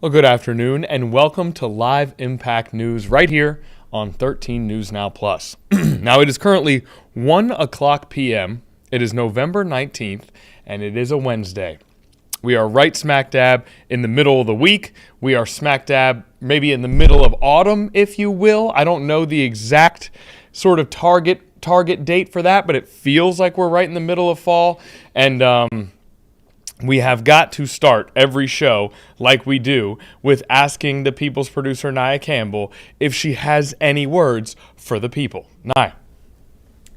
Well, good afternoon, and welcome to Live Impact News right here on 13 News Now Plus. Now, it is currently 1 o'clock p.m. It is November 19th, and it is a Wednesday. We are right smack dab in the middle of the week. We are smack dab maybe in the middle of autumn, if you will. I don't know the exact sort of target date for that, but it feels like we're right in the middle of fall. And we have got to start every show, like we do, with asking the People's producer, Nia Campbell, if she has any words for the people. Nia.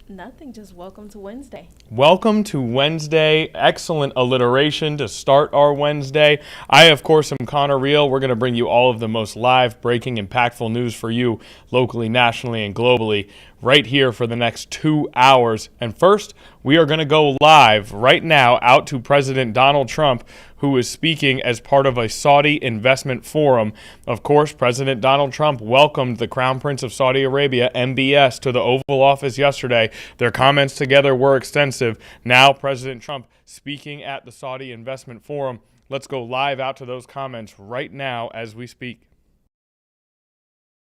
Nothing, just welcome to Wednesday. Welcome to Wednesday. Excellent alliteration to start our Wednesday. I, of course, am Connor Reel. We're going to bring you all of the most live, breaking, impactful news for you locally, nationally, and globally right here for the next 2 hours. And first, we are going to go live right now out to President Donald Trump, who is speaking as part of a Saudi investment forum. Of course, President Donald Trump welcomed the Crown Prince of Saudi Arabia, MBS, to the Oval Office yesterday. Their comments together were extensive. Now, President Trump speaking at the Saudi investment forum. Let's go live out to those comments right now as we speak.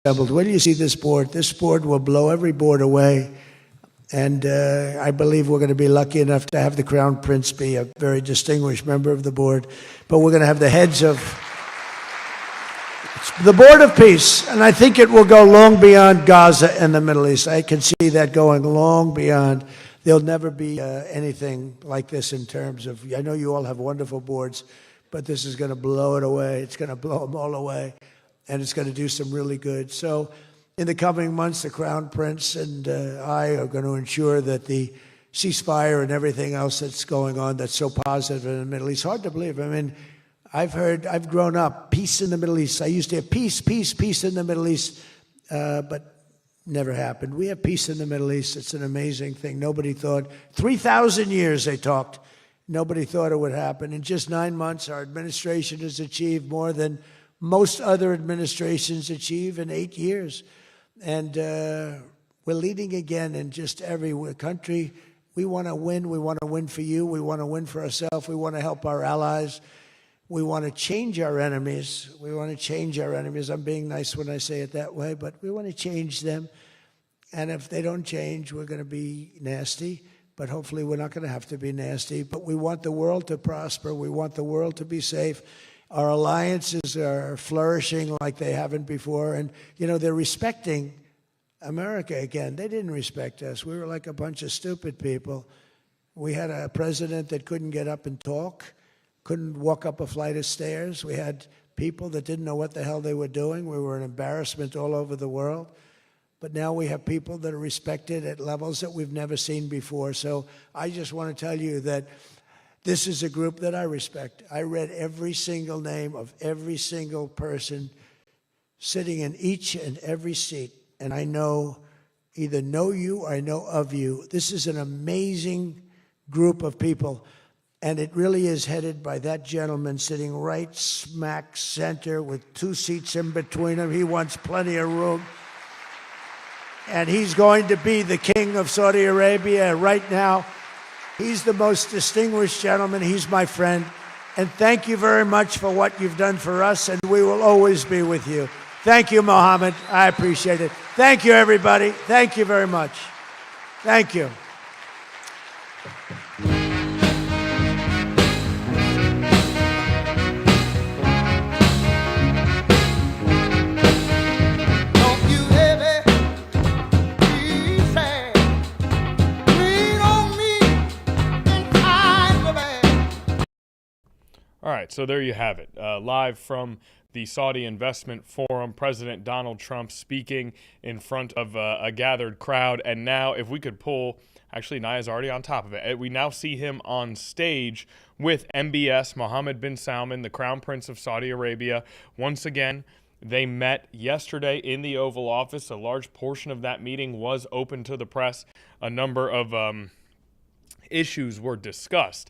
When you see this board will blow every board away. And I believe we're going to be lucky enough to have the Crown Prince be a very distinguished member of the board. But we're going to have the heads of the Board of Peace. And I think it will go long beyond Gaza and the Middle East. I can see that going long beyond. There'll never be anything like this in terms of, I know you all have wonderful boards, but this is going to blow it away. It's going to blow them all away. And it's going to do some really good. So in the coming months, the Crown Prince and I are going to ensure that the ceasefire and everything else that's going on that's so positive in the Middle East, hard to believe. I mean, I've grown up, peace in the Middle East. I used to have peace in the Middle East, but never happened. We have peace in the Middle East. It's an amazing thing. Nobody thought, 3,000 years they talked. Nobody thought it would happen. In just 9 months, our administration has achieved more than most other administrations achieve in 8 years. And we're leading again in just every country. We want to win. We want to win for you. We want to win for ourselves. We want to help our allies. We want to change our enemies. We want to change our enemies. I'm being nice when I say it that way, but we want to change them. And if they don't change, we're going to be nasty. But hopefully we're not going to have to be nasty. But we want the world to prosper. We want the world to be safe. Our alliances are flourishing like they haven't before. And, you know, they're respecting America again. They didn't respect us. We were like a bunch of stupid people. We had a president that couldn't get up and talk, couldn't walk up a flight of stairs. We had people that didn't know what the hell they were doing. We were an embarrassment all over the world. But now we have people that are respected at levels that we've never seen before. So I just want to tell you that this is a group that I respect. I read every single name of every single person sitting in each and every seat. And I either know you or I know of you. This is an amazing group of people. And it really is headed by that gentleman sitting right smack center with 2 seats in between him. He wants plenty of room. And he's going to be the king of Saudi Arabia right now. He's the most distinguished gentleman. He's my friend. And thank you very much for what you've done for us, and we will always be with you. Thank you, Mohammed. I appreciate it. Thank you, everybody. Thank you very much. Thank you. All right, so there you have it. Live from the Saudi Investment Forum, President Donald Trump speaking in front of a gathered crowd. And now if we could pull, actually Nia's already on top of it. We now see him on stage with MBS, Mohammed bin Salman, the Crown Prince of Saudi Arabia. Once again, they met yesterday in the Oval Office. A large portion of that meeting was open to the press. A number of issues were discussed.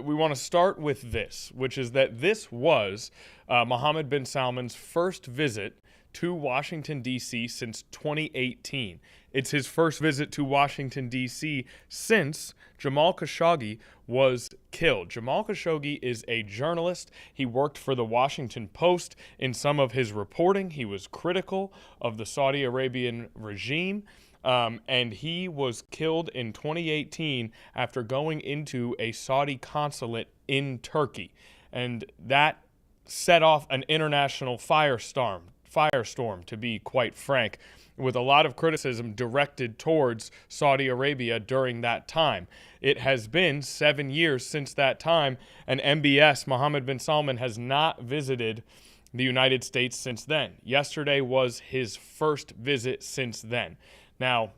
We want to start with this, which is that this was Mohammed bin Salman's first visit to Washington, D.C. since 2018. It's his first visit to Washington, D.C. since Jamal Khashoggi was killed. Jamal Khashoggi is a journalist. He worked for the Washington Post. In some of his reporting, he was critical of the Saudi Arabian regime. And he was killed in 2018 after going into a Saudi consulate in Turkey. And that set off an international firestorm, to be quite frank, with a lot of criticism directed towards Saudi Arabia during that time. It has been 7 years since that time, and MBS, Mohammed bin Salman, has not visited the United States since then. Yesterday was his first visit since then. Now,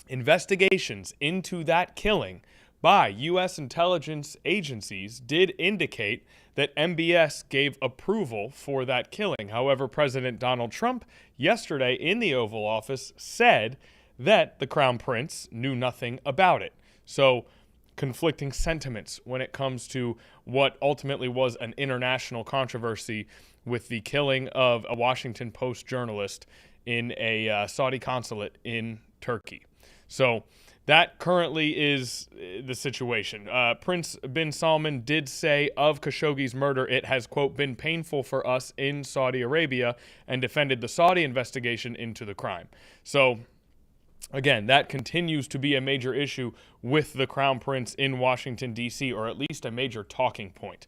investigations into that killing by U.S. intelligence agencies did indicate that MBS gave approval for that killing. However, President Donald Trump yesterday in the Oval Office said that the Crown Prince knew nothing about it. So, conflicting sentiments when it comes to what ultimately was an international controversy with the killing of a Washington Post journalist in a Saudi consulate in Turkey. So that currently is the situation. Prince bin Salman did say of Khashoggi's murder, it has, quote, been painful for us in Saudi Arabia, and defended the Saudi investigation into the crime. So again, that continues to be a major issue with the Crown Prince in Washington, D.C., or at least a major talking point.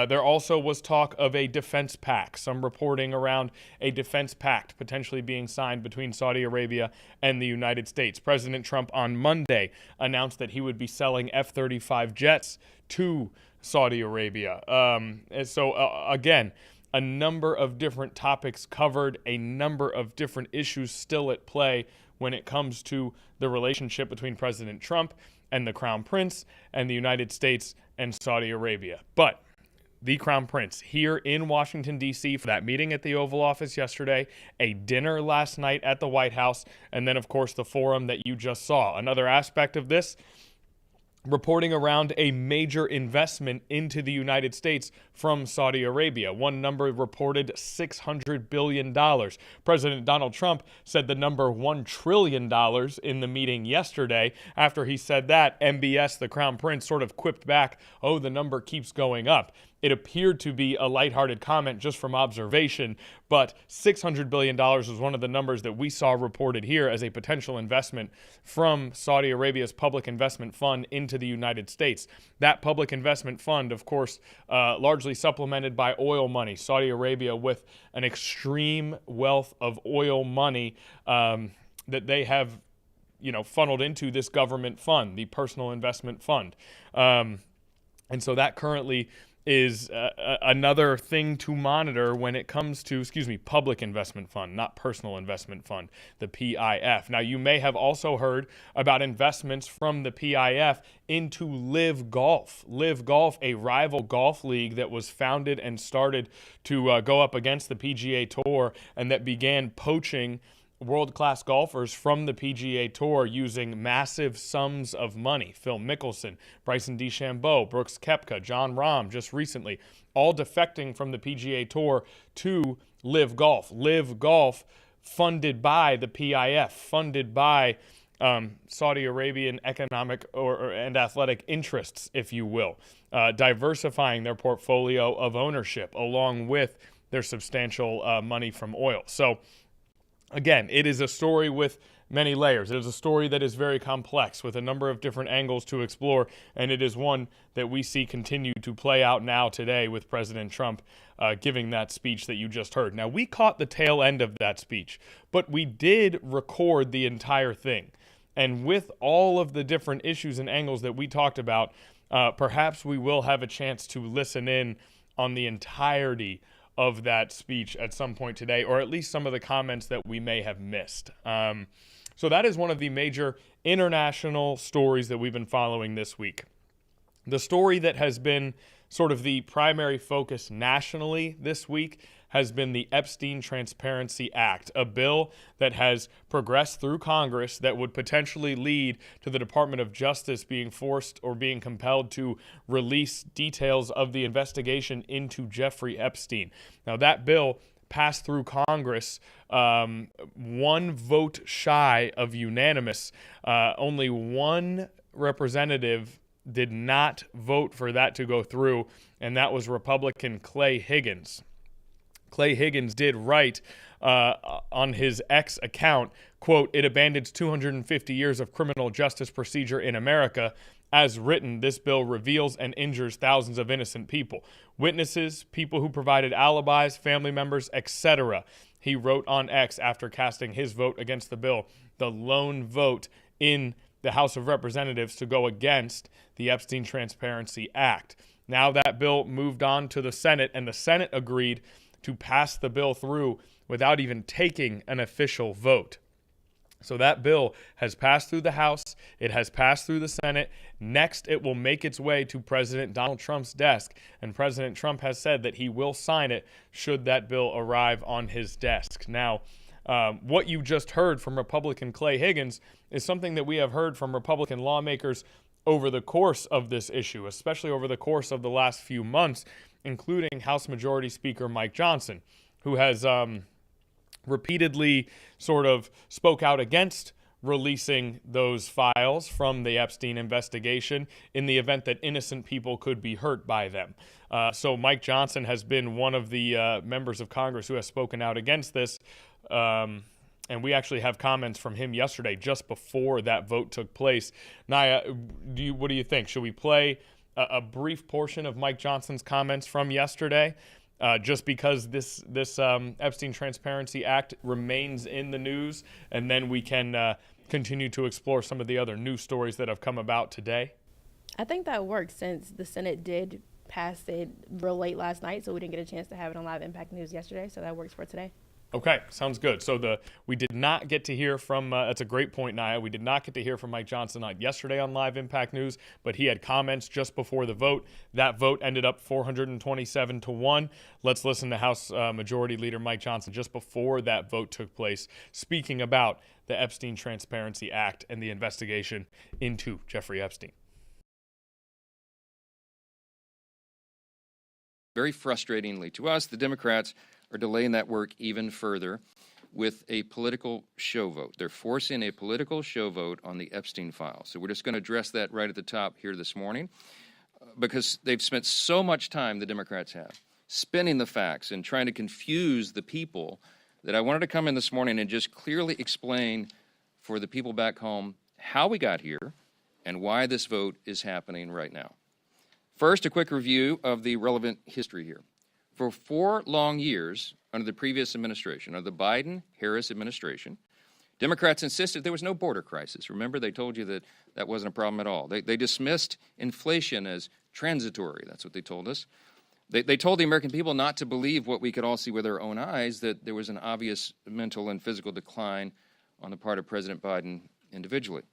There also was talk of a defense pact, some reporting around a defense pact potentially being signed between Saudi Arabia and the United States. President Trump on Monday announced that he would be selling F-35 jets to Saudi Arabia. Again, a number of different topics covered, a number of different issues still at play when it comes to the relationship between President Trump and the Crown Prince and the United States and Saudi Arabia. But the Crown Prince here in Washington, D.C. for that meeting at the Oval Office yesterday, a dinner last night at the White House, and then, of course, the forum that you just saw. Another aspect of this, reporting around a major investment into the United States from Saudi Arabia. One number reported $600 billion. President Donald Trump said the number $1 trillion in the meeting yesterday. After he said that, MBS, the Crown Prince, sort of quipped back, oh, the number keeps going up. It appeared to be a lighthearted comment just from observation, but $600 billion was one of the numbers that we saw reported here as a potential investment from Saudi Arabia's public investment fund into the United States. That public investment fund, of course, largely supplemented by oil money. Saudi Arabia with an extreme wealth of oil money that they have, funneled into this government fund, the personal investment fund. And so that currently is another thing to monitor when it comes to, public investment fund, not personal investment fund, the PIF. Now, you may have also heard about investments from the PIF into Live Golf. Live Golf, a rival golf league that was founded and started to go up against the PGA Tour and that began poaching world-class golfers from the PGA Tour using massive sums of money. Phil Mickelson, Bryson DeChambeau, Brooks Koepka, Jon Rahm just recently, all defecting from the PGA Tour to Live Golf. Live Golf funded by the PIF, funded by Saudi Arabian economic and athletic interests, if you will, diversifying their portfolio of ownership along with their substantial money from oil. So again, it is a story with many layers. It is a story that is very complex with a number of different angles to explore, and it is one that we see continue to play out now today with President Trump giving that speech that you just heard. Now, we caught the tail end of that speech, but we did record the entire thing. And with all of the different issues and angles that we talked about, perhaps we will have a chance to listen in on the entirety of that speech at some point today, or at least some of the comments that we may have missed. So that is one of the major international stories that we've been following this week. The story that has been sort of the primary focus nationally this week has been the Epstein Transparency Act, a bill that has progressed through Congress that would potentially lead to the Department of Justice being forced or being compelled to release details of the investigation into Jeffrey Epstein. Now, that bill passed through Congress, one vote shy of unanimous. Only one representative did not vote for that to go through, and that was Republican Clay Higgins. Clay Higgins did write on his X account, quote, "It abandons 250 years of criminal justice procedure in America. As written, this bill reveals and injures thousands of innocent people, witnesses, people who provided alibis, family members, etc." He wrote on X after casting his vote against the bill, the lone vote in the House of Representatives to go against the Epstein Transparency Act. Now that bill moved on to the Senate, and the Senate agreed to pass the bill through without even taking an official vote. So that bill has passed through the House. It has passed through the Senate. Next, it will make its way to President Donald Trump's desk. And President Trump has said that he will sign it should that bill arrive on his desk. Now, what you just heard from Republican Clay Higgins is something that we have heard from Republican lawmakers over the course of this issue, especially over the course of the last few months, including House Majority Speaker Mike Johnson, who has repeatedly sort of spoke out against releasing those files from the Epstein investigation in the event that innocent people could be hurt by them. So Mike Johnson has been one of the members of Congress who has spoken out against this. And we actually have comments from him yesterday just before that vote took place. Naya, what do you think? Should we play a brief portion of Mike Johnson's comments from yesterday? Just because this Epstein Transparency Act remains in the news, and then we can continue to explore some of the other news stories that have come about today? I think that works since the Senate did pass it real late last night, so we didn't get a chance to have it on Live Impact News yesterday, so that works for today. Okay, sounds good. So we did not get to hear from, that's a great point, Naya. We did not get to hear from Mike Johnson yesterday on Live Impact News, but he had comments just before the vote. That vote ended up 427-1. Let's listen to House Majority Leader Mike Johnson just before that vote took place, speaking about the Epstein Transparency Act and the investigation into Jeffrey Epstein. Very frustratingly to us, the Democrats are delaying that work even further with a political show vote. They're forcing a political show vote on the Epstein files. So we're just going to address that right at the top here this morning because they've spent so much time, the Democrats have, spinning the facts and trying to confuse the people that I wanted to come in this morning and just clearly explain for the people back home how we got here and why this vote is happening right now. First, a quick review of the relevant history here. For 4 long years under the previous administration, under the Biden-Harris administration, Democrats insisted there was no border crisis. Remember, they told you that that wasn't a problem at all. They dismissed inflation as transitory. That's what they told us. They told the American people not to believe what we could all see with our own eyes, that there was an obvious mental and physical decline on the part of President Biden individually.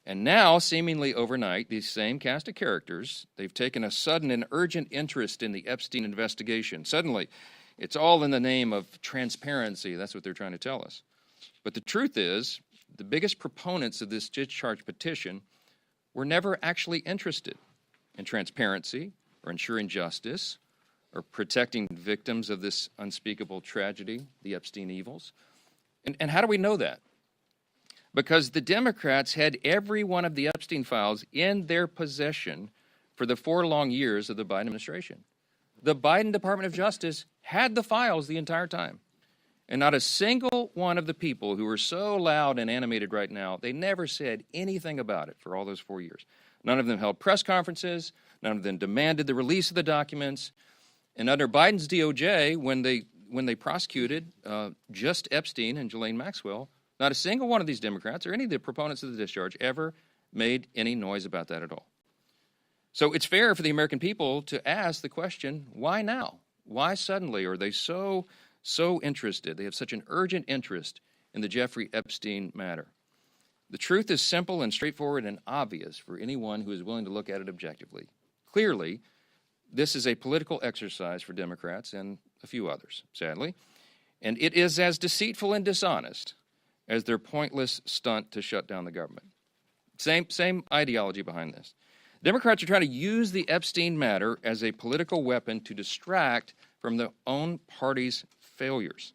And now, seemingly overnight, these same cast of characters, they've taken a sudden and urgent interest in the Epstein investigation. Suddenly, it's all in the name of transparency. That's what they're trying to tell us. But the truth is, the biggest proponents of this discharge petition were never actually interested in transparency or ensuring justice or protecting victims of this unspeakable tragedy, the Epstein evils. And how do we know that? Because the Democrats had every one of the Epstein files in their possession for the 4 long years of the Biden administration. The Biden Department of Justice had the files the entire time. And not a single one of the people who are so loud and animated right now, they never said anything about it for all those 4 years. None of them held press conferences. None of them demanded the release of the documents. And under Biden's DOJ, when they prosecuted just Epstein and Ghislaine Maxwell, not a single one of these Democrats or any of the proponents of the discharge ever made any noise about that at all. So it's fair for the American people to ask the question, why now? Why suddenly are they so interested? They have such an urgent interest in the Jeffrey Epstein matter. The truth is simple and straightforward and obvious for anyone who is willing to look at it objectively. Clearly, this is a political exercise for Democrats and a few others, sadly, and it is as deceitful and dishonest as their pointless stunt to shut down the government. Same ideology behind this. Democrats are trying to use the Epstein matter as a political weapon to distract from their own party's failures.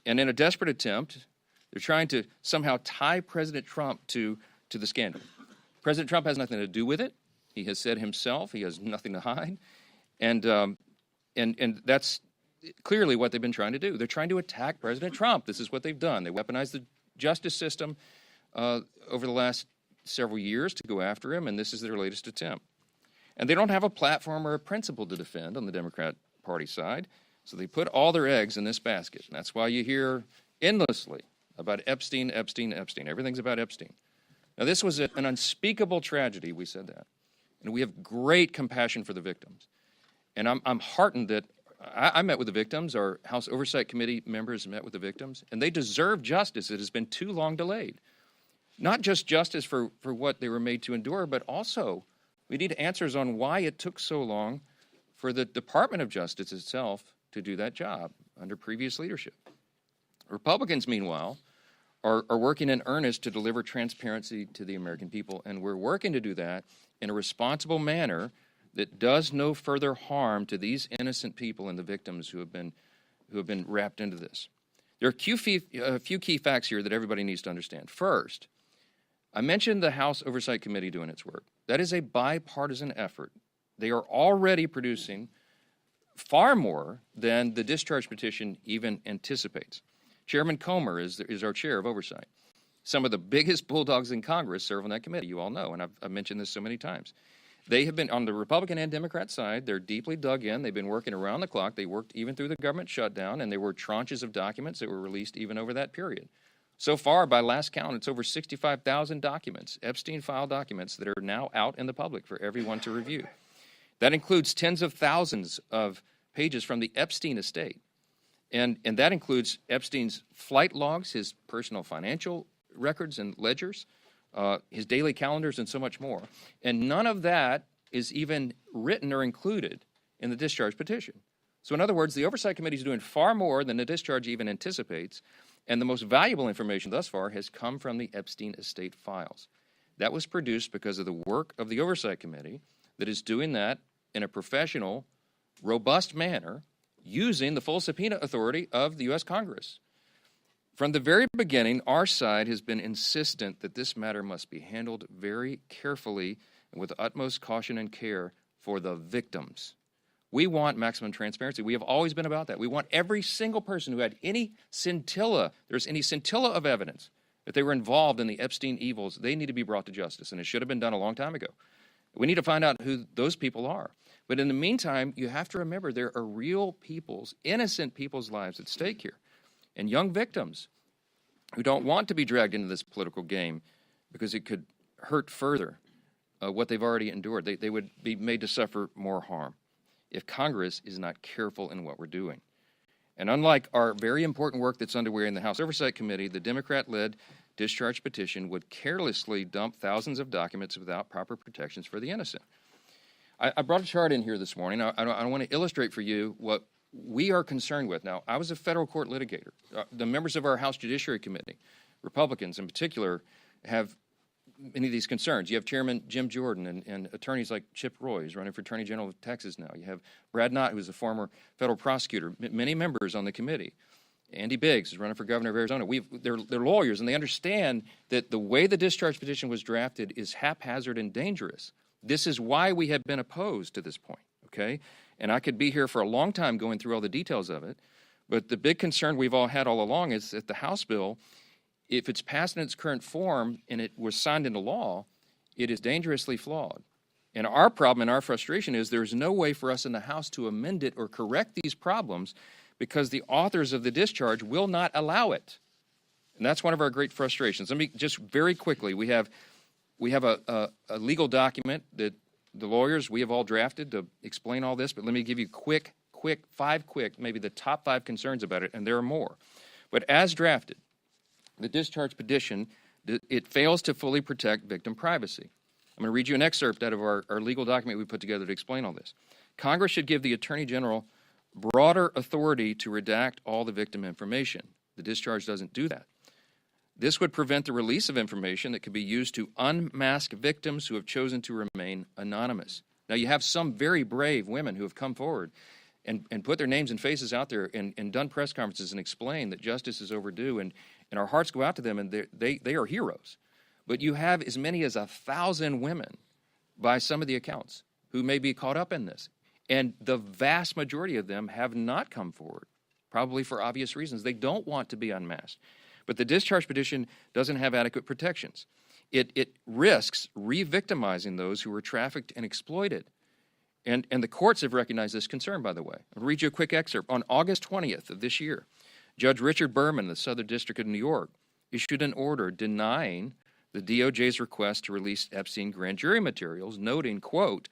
And in a desperate attempt, they're trying to somehow tie President Trump to the scandal. President Trump has nothing to do with it. He has said himself he has nothing to hide. And that's clearly what they've been trying to do. They're trying to attack President Trump. This is what they've done. They weaponized the justice system over the last several years to go after him, and this is their latest attempt. And they don't have a platform or a principle to defend on the Democrat Party side, so they put all their eggs in this basket. And that's why you hear endlessly about Epstein, Epstein, Epstein. Everything's about Epstein. Now, this was an unspeakable tragedy, we said that. And we have great compassion for the victims. And I'm heartened that I met with the victims. Our House Oversight Committee members met with the victims, and they deserve justice. It has been too long delayed. Not just justice for what they were made to endure, but also we need answers on why it took so long for the Department of Justice itself to do that job under previous leadership. Republicans, meanwhile, are working in earnest to deliver transparency to the American people, and we're working to do that in a responsible manner that does no further harm to these innocent people and the victims who have been wrapped into this. There are a few key facts here that everybody needs to understand. First, I mentioned the House Oversight Committee doing its work. That is a bipartisan effort. They are already producing far more than the discharge petition even anticipates. Chairman Comer is our chair of oversight. Some of the biggest bulldogs in Congress serve on that committee, you all know, and I've mentioned this so many times. They have been, on the Republican and Democrat side, they're deeply dug in. They've been working around the clock. They worked even through the government shutdown, and there were tranches of documents that were released even over that period. So far, by last count, it's over 65,000 documents, Epstein file documents, that are now out in the public for everyone to review. That includes tens of thousands of pages from the Epstein estate. And that includes Epstein's flight logs, his personal financial records and ledgers, his daily calendars, and so much more. And none of that is even written or included in the discharge petition. So in other words, the Oversight Committee is doing far more than the discharge even anticipates, and the most valuable information thus far has come from the Epstein estate files. That was produced because of the work of the Oversight Committee that is doing that in a professional, robust manner, using the full subpoena authority of the U.S. Congress. From the very beginning, our side has been insistent that this matter must be handled very carefully and with utmost caution and care for the victims. We want maximum transparency. We have always been about that. We want every single person who had any scintilla of evidence that they were involved in the Epstein evils, they need to be brought to justice, and it should have been done a long time ago. We need to find out who those people are. But in the meantime, you have to remember there are real people's, innocent people's lives at stake here, and young victims who don't want to be dragged into this political game because it could hurt further what they've already endured. They would be made to suffer more harm if Congress is not careful in what we're doing. And unlike our very important work that's underway in the House Oversight Committee, the Democrat-led discharge petition would carelessly dump thousands of documents without proper protections for the innocent. I brought a chart in here this morning. I want to illustrate for you what we are concerned with. Now, I was a federal court litigator. The members of our House Judiciary Committee, Republicans in particular, have many of these concerns. You have Chairman Jim Jordan and attorneys like Chip Roy, who's running for Attorney General of Texas now. You have Brad Knott, who's a former federal prosecutor, many members on the committee. Andy Biggs is running for governor of Arizona. They're lawyers, and they understand that the way the discharge petition was drafted is haphazard and dangerous. This is why we have been opposed to this point, okay? And I could be here for a long time going through all the details of it, but the big concern we've all had all along is that the House bill, if it's passed in its current form and it was signed into law, it is dangerously flawed. And our problem and our frustration is there's no way for us in the House to amend it or correct these problems because the authors of the discharge will not allow it. And that's one of our great frustrations. Let me just very quickly, we have a legal document that the lawyers, we have all drafted to explain all this, but let me give you maybe the top 5 concerns about it, and there are more. But as drafted, the discharge petition, it fails to fully protect victim privacy. I'm going to read you an excerpt out of our legal document we put together to explain all this. Congress should give the Attorney General broader authority to redact all the victim information. The discharge doesn't do that. This would prevent the release of information that could be used to unmask victims who have chosen to remain anonymous. Now, you have some very brave women who have come forward and put their names and faces out there and done press conferences and explain that justice is overdue, and our hearts go out to them, and they are heroes. But you have as many as 1,000 women, by some of the accounts, who may be caught up in this. And the vast majority of them have not come forward, probably for obvious reasons. They don't want to be unmasked. But the discharge petition doesn't have adequate protections. It risks re-victimizing those who were trafficked and exploited. And the courts have recognized this concern, by the way. I'll read you a quick excerpt. On August 20th of this year, Judge Richard Berman, the Southern District of New York, issued an order denying the DOJ's request to release Epstein grand jury materials, noting, quote,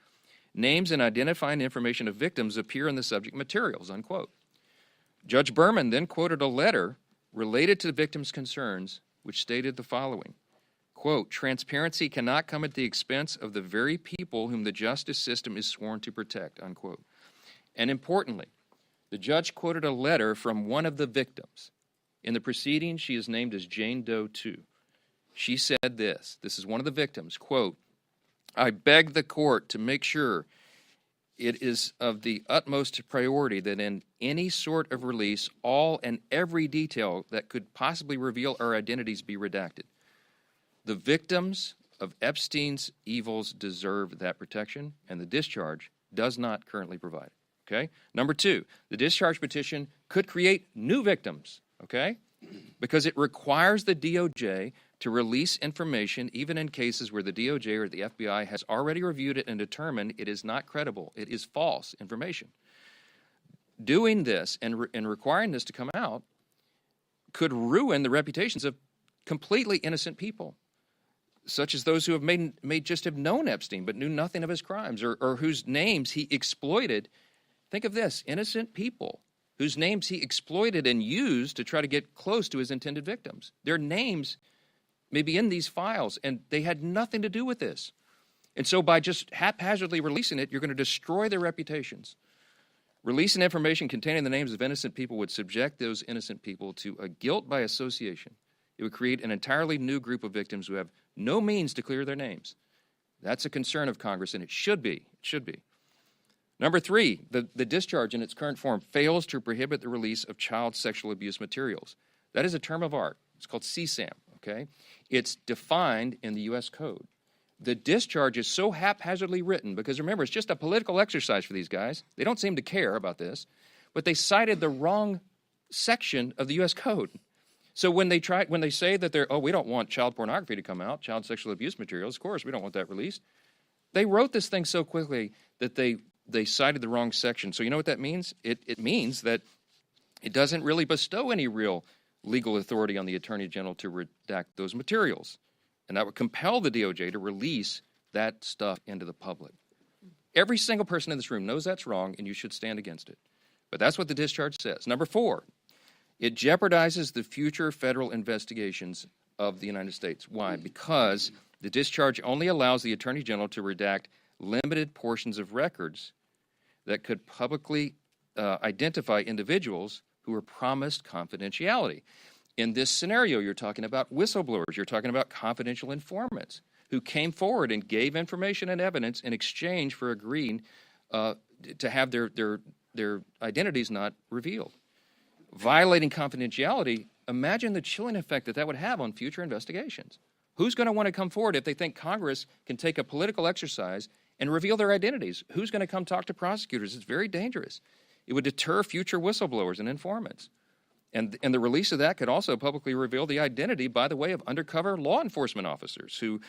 names and identifying information of victims appear in the subject materials, unquote. Judge Berman then quoted a letter related to the victims' concerns, which stated the following, quote, transparency cannot come at the expense of the very people whom the justice system is sworn to protect, unquote. And importantly, the judge quoted a letter from one of the victims. In the proceedings, she is named as Jane Doe 2. She said this is one of the victims, quote, I beg the court to make sure it is of the utmost priority that in any sort of release, all and every detail that could possibly reveal our identities be redacted. The victims of Epstein's evils deserve that protection, and the discharge does not currently provide it, okay? Number two, the discharge petition could create new victims, okay? Because it requires the DOJ to release information even in cases where the DOJ or the FBI has already reviewed it and determined it is not credible. It is false information. Doing this and requiring this to come out could ruin the reputations of completely innocent people, such as those who have may just have known Epstein but knew nothing of his crimes, or whose names he exploited. Think of this, innocent people whose names he exploited and used to try to get close to his intended victims. Their names may be in these files, and they had nothing to do with this. And so by just haphazardly releasing it, you're going to destroy their reputations. Releasing information containing the names of innocent people would subject those innocent people to a guilt by association. It would create an entirely new group of victims who have no means to clear their names. That's a concern of Congress, and it should be. It should be. Number three, the discharge in its current form fails to prohibit the release of child sexual abuse materials. That is a term of art. It's called CSAM, okay? It's defined in the U.S. Code. The discharge is so haphazardly written because, remember, it's just a political exercise for these guys. They don't seem to care about this, but they cited the wrong section of the U.S. Code. So when they say that we don't want child pornography to come out, child sexual abuse materials, of course, we don't want that released. They wrote this thing so quickly that they cited the wrong section. So you know what that means? It means that it doesn't really bestow any real legal authority on the Attorney General to redact those materials. And that would compel the DOJ to release that stuff into the public. Every single person in this room knows that's wrong, and you should stand against it. But that's what the discharge says. Number four, it jeopardizes the future federal investigations of the United States. Why? Because the discharge only allows the Attorney General to redact limited portions of records that could publicly identify individuals who were promised confidentiality. In this scenario, you're talking about whistleblowers. You're talking about confidential informants who came forward and gave information and evidence in exchange for agreeing to have their identities not revealed. Violating confidentiality, imagine the chilling effect that would have on future investigations. Who's going to want to come forward if they think Congress can take a political exercise and reveal their identities? Who's going to come talk to prosecutors? It's very dangerous. It would deter future whistleblowers and informants. And the release of that could also publicly reveal the identity, by the way, of undercover law enforcement officers who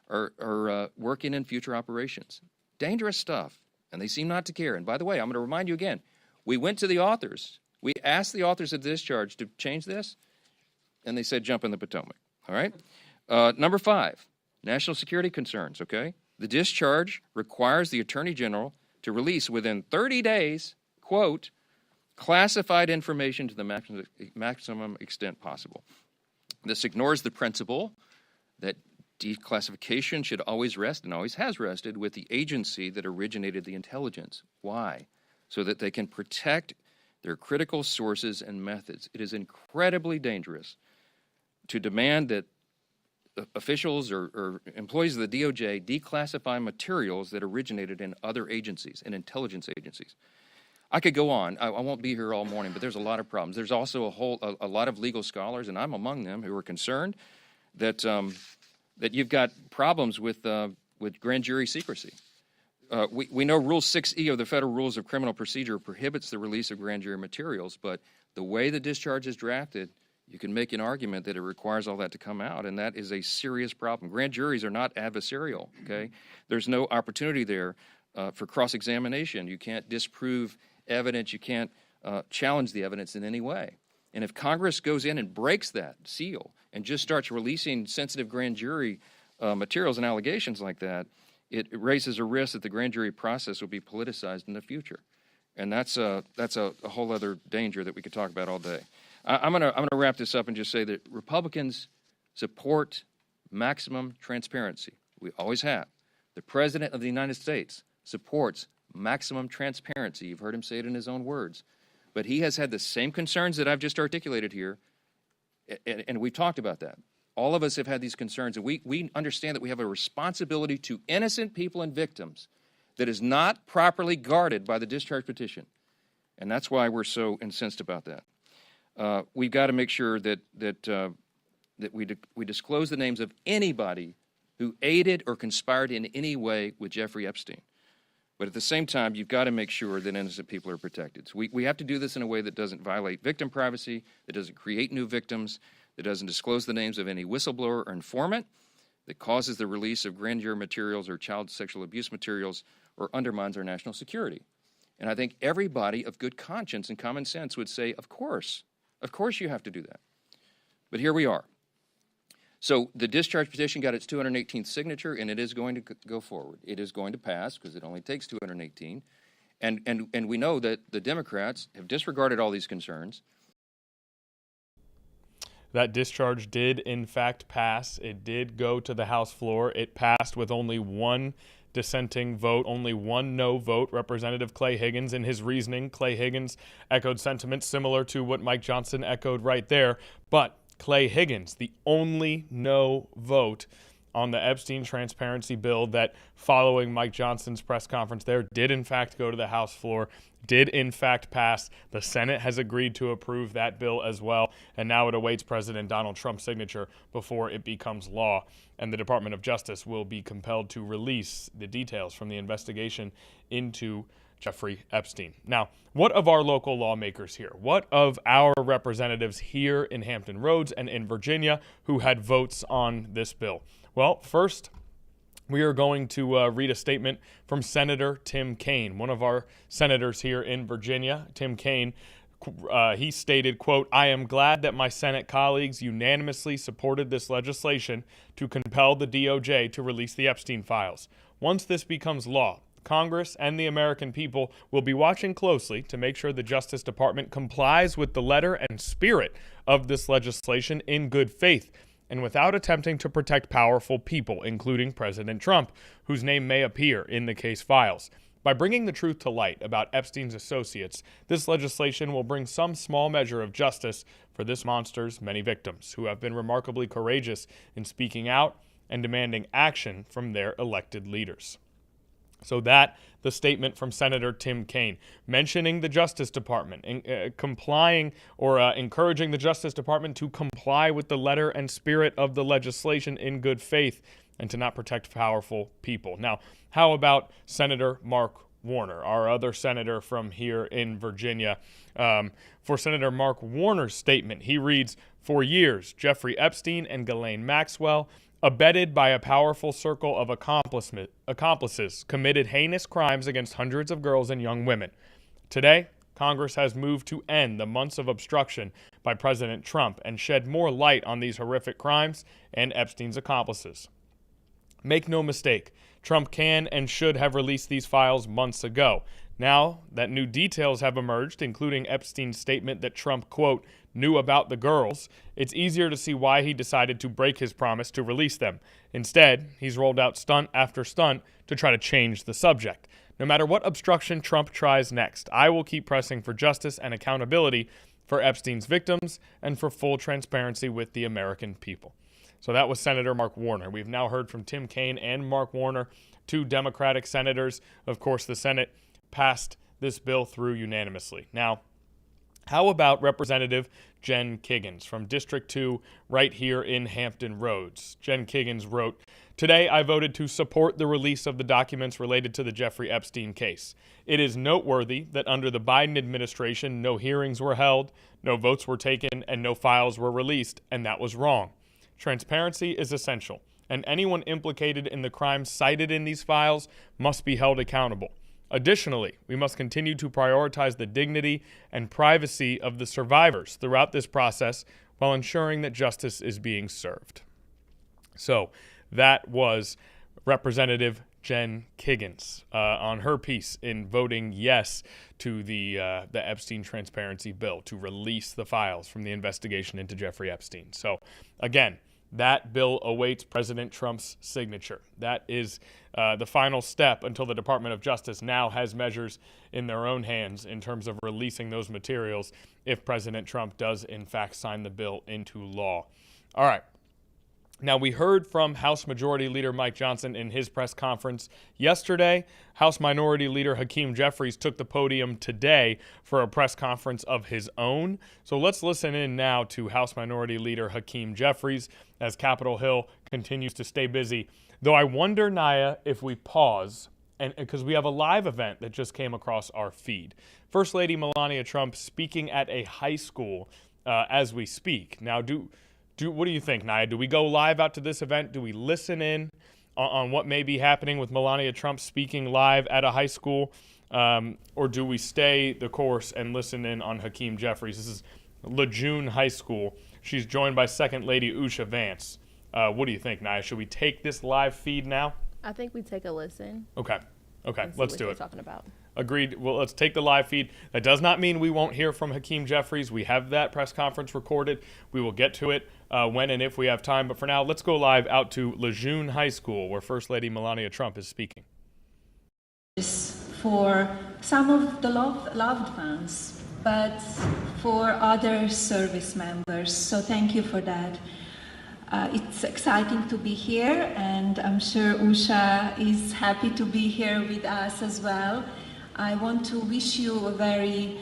are working in future operations. Dangerous stuff, and they seem not to care. And by the way, I'm going to remind you again, we went to the authors. We asked the authors of the discharge to change this, and they said jump in the Potomac. All right? Number five, national security concerns, okay? The discharge requires the Attorney General to release within 30 days, quote, classified information to the maximum extent possible. This ignores the principle that declassification should always rest, and always has rested, with the agency that originated the intelligence. Why? So that they can protect their critical sources and methods. It is incredibly dangerous to demand that officials or employees of the DOJ declassify materials that originated in other agencies, in intelligence agencies. I could go on. I won't be here all morning, but there's a lot of problems. There's also a lot of legal scholars, and I'm among them, who are concerned that that you've got problems with grand jury secrecy. We know Rule 6E of the Federal Rules of Criminal Procedure prohibits the release of grand jury materials, but the way the discharge is drafted, you can make an argument that it requires all that to come out, and that is a serious problem. Grand juries are not adversarial, okay? There's no opportunity there for cross-examination. You can't disprove evidence. You can't challenge the evidence in any way. And if Congress goes in and breaks that seal and just starts releasing sensitive grand jury materials and allegations like that, it raises a risk that the grand jury process will be politicized in the future. And that's a whole other danger that we could talk about all day. I'm gonna wrap this up and just say that Republicans support maximum transparency. We always have. The President of the United States supports maximum transparency. You've heard him say it in his own words. But he has had the same concerns that I've just articulated here, and we've talked about that. All of us have had these concerns, and we understand that we have a responsibility to innocent people and victims that is not properly guarded by the discharge petition. And that's why we're so incensed about that. We've got to make sure that we disclose the names of anybody who aided or conspired in any way with Jeffrey Epstein. But at the same time, you've got to make sure that innocent people are protected. So we have to do this in a way that doesn't violate victim privacy, that doesn't create new victims, that doesn't disclose the names of any whistleblower or informant, that causes the release of grand jury materials or child sexual abuse materials, or undermines our national security. And I think everybody of good conscience and common sense would say, of course you have to do that. But here we are. So the discharge petition got its 218th signature, and it is going to go forward. It is going to pass because it only takes 218. And we know that the Democrats have disregarded all these concerns. That discharge did, in fact, pass. It did go to the House floor. It passed with only one dissenting vote, only one no vote. Representative Clay Higgins, in his reasoning, Clay Higgins echoed sentiments similar to what Mike Johnson echoed right there. But Clay Higgins, the only no vote on the Epstein transparency bill that, following Mike Johnson's press conference there, did in fact go to the House floor, did in fact pass. The Senate has agreed to approve that bill as well, and now it awaits President Donald Trump's signature before it becomes law. And the Department of Justice will be compelled to release the details from the investigation into Jeffrey Epstein. Now, what of our local lawmakers here? What of our representatives here in Hampton Roads and in Virginia who had votes on this bill? Well, first, we are going to read a statement from Senator Tim Kaine, one of our senators here in Virginia. Tim Kaine, he stated, quote, "I am glad that my Senate colleagues unanimously supported this legislation to compel the DOJ to release the Epstein files. Once this becomes law, Congress and the American people will be watching closely to make sure the Justice Department complies with the letter and spirit of this legislation in good faith and without attempting to protect powerful people, including President Trump, whose name may appear in the case files. By bringing the truth to light about Epstein's associates, this legislation will bring some small measure of justice for this monster's many victims, who have been remarkably courageous in speaking out and demanding action from their elected leaders." So that, the statement from Senator Tim Kaine, mentioning the Justice Department, complying or encouraging the Justice Department to comply with the letter and spirit of the legislation in good faith and to not protect powerful people. Now, how about Senator Mark Warner, our other senator from here in Virginia? For Senator Mark Warner's statement, he reads, "For years, Jeffrey Epstein and Ghislaine Maxwell, abetted by a powerful circle of accomplices, committed heinous crimes against hundreds of girls and young women. Today, Congress has moved to end the months of obstruction by President Trump and shed more light on these horrific crimes and Epstein's accomplices. Make no mistake, Trump can and should have released these files months ago. Now that new details have emerged, including Epstein's statement that Trump, quote, knew about the girls, it's easier to see why he decided to break his promise to release them. Instead, he's rolled out stunt after stunt to try to change the subject. No matter what obstruction Trump tries next, I will keep pressing for justice and accountability for Epstein's victims and for full transparency with the American people." So that was Senator Mark Warner. We've now heard from Tim Kaine and Mark Warner, two Democratic senators. Of course, the Senate passed this bill through unanimously. Now, how about Representative Jen Kiggins from District 2 right here in Hampton Roads? Jen Kiggins wrote, "Today I voted to support the release of the documents related to the Jeffrey Epstein case. It is noteworthy that under the Biden administration, no hearings were held, no votes were taken, and no files were released, and that was wrong. Transparency is essential, and anyone implicated in the crimes cited in these files must be held accountable. Additionally, we must continue to prioritize the dignity and privacy of the survivors throughout this process while ensuring that justice is being served." So that was Representative Jen Kiggins on her piece in voting yes to the Epstein transparency bill to release the files from the investigation into Jeffrey Epstein. So again, that bill awaits President Trump's signature. That is the final step until the Department of Justice now has measures in their own hands in terms of releasing those materials if President Trump does, in fact, sign the bill into law. All right. Now, we heard from House Majority Leader Mike Johnson in his press conference yesterday. House Minority Leader Hakeem Jeffries took the podium today for a press conference of his own. So let's listen in now to House Minority Leader Hakeem Jeffries as Capitol Hill continues to stay busy. Though I wonder, Naya, if we pause, and because we have a live event that just came across our feed. First Lady Melania Trump speaking at a high school as we speak. Now, what do you think, Naya? Do we go live out to this event? Do we listen in on what may be happening with Melania Trump speaking live at a high school? Or do we stay the course and listen in on Hakeem Jeffries? This is Lejeune High School. She's joined by Second Lady Usha Vance. What do you think, Naya? Should we take this live feed now? I think we take a listen. Okay, let's do it. Talking about. Agreed. Well, let's take the live feed. That does not mean we won't hear from Hakeem Jeffries. We have that press conference recorded. We will get to it when and if we have time. But for now, let's go live out to Lejeune High School, where First Lady Melania Trump is speaking. For some of the loved ones, but for other service members. So thank you for that. It's exciting to be here, and I'm sure Usha is happy to be here with us as well. I want to wish you a very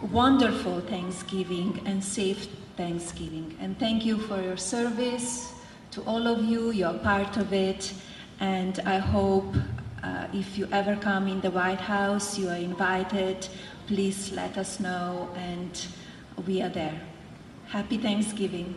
wonderful Thanksgiving and safe Thanksgiving. And thank you for your service to all of you. You're part of it. And I hope if you ever come in the White House, you are invited. Please let us know, and we are there. Happy Thanksgiving.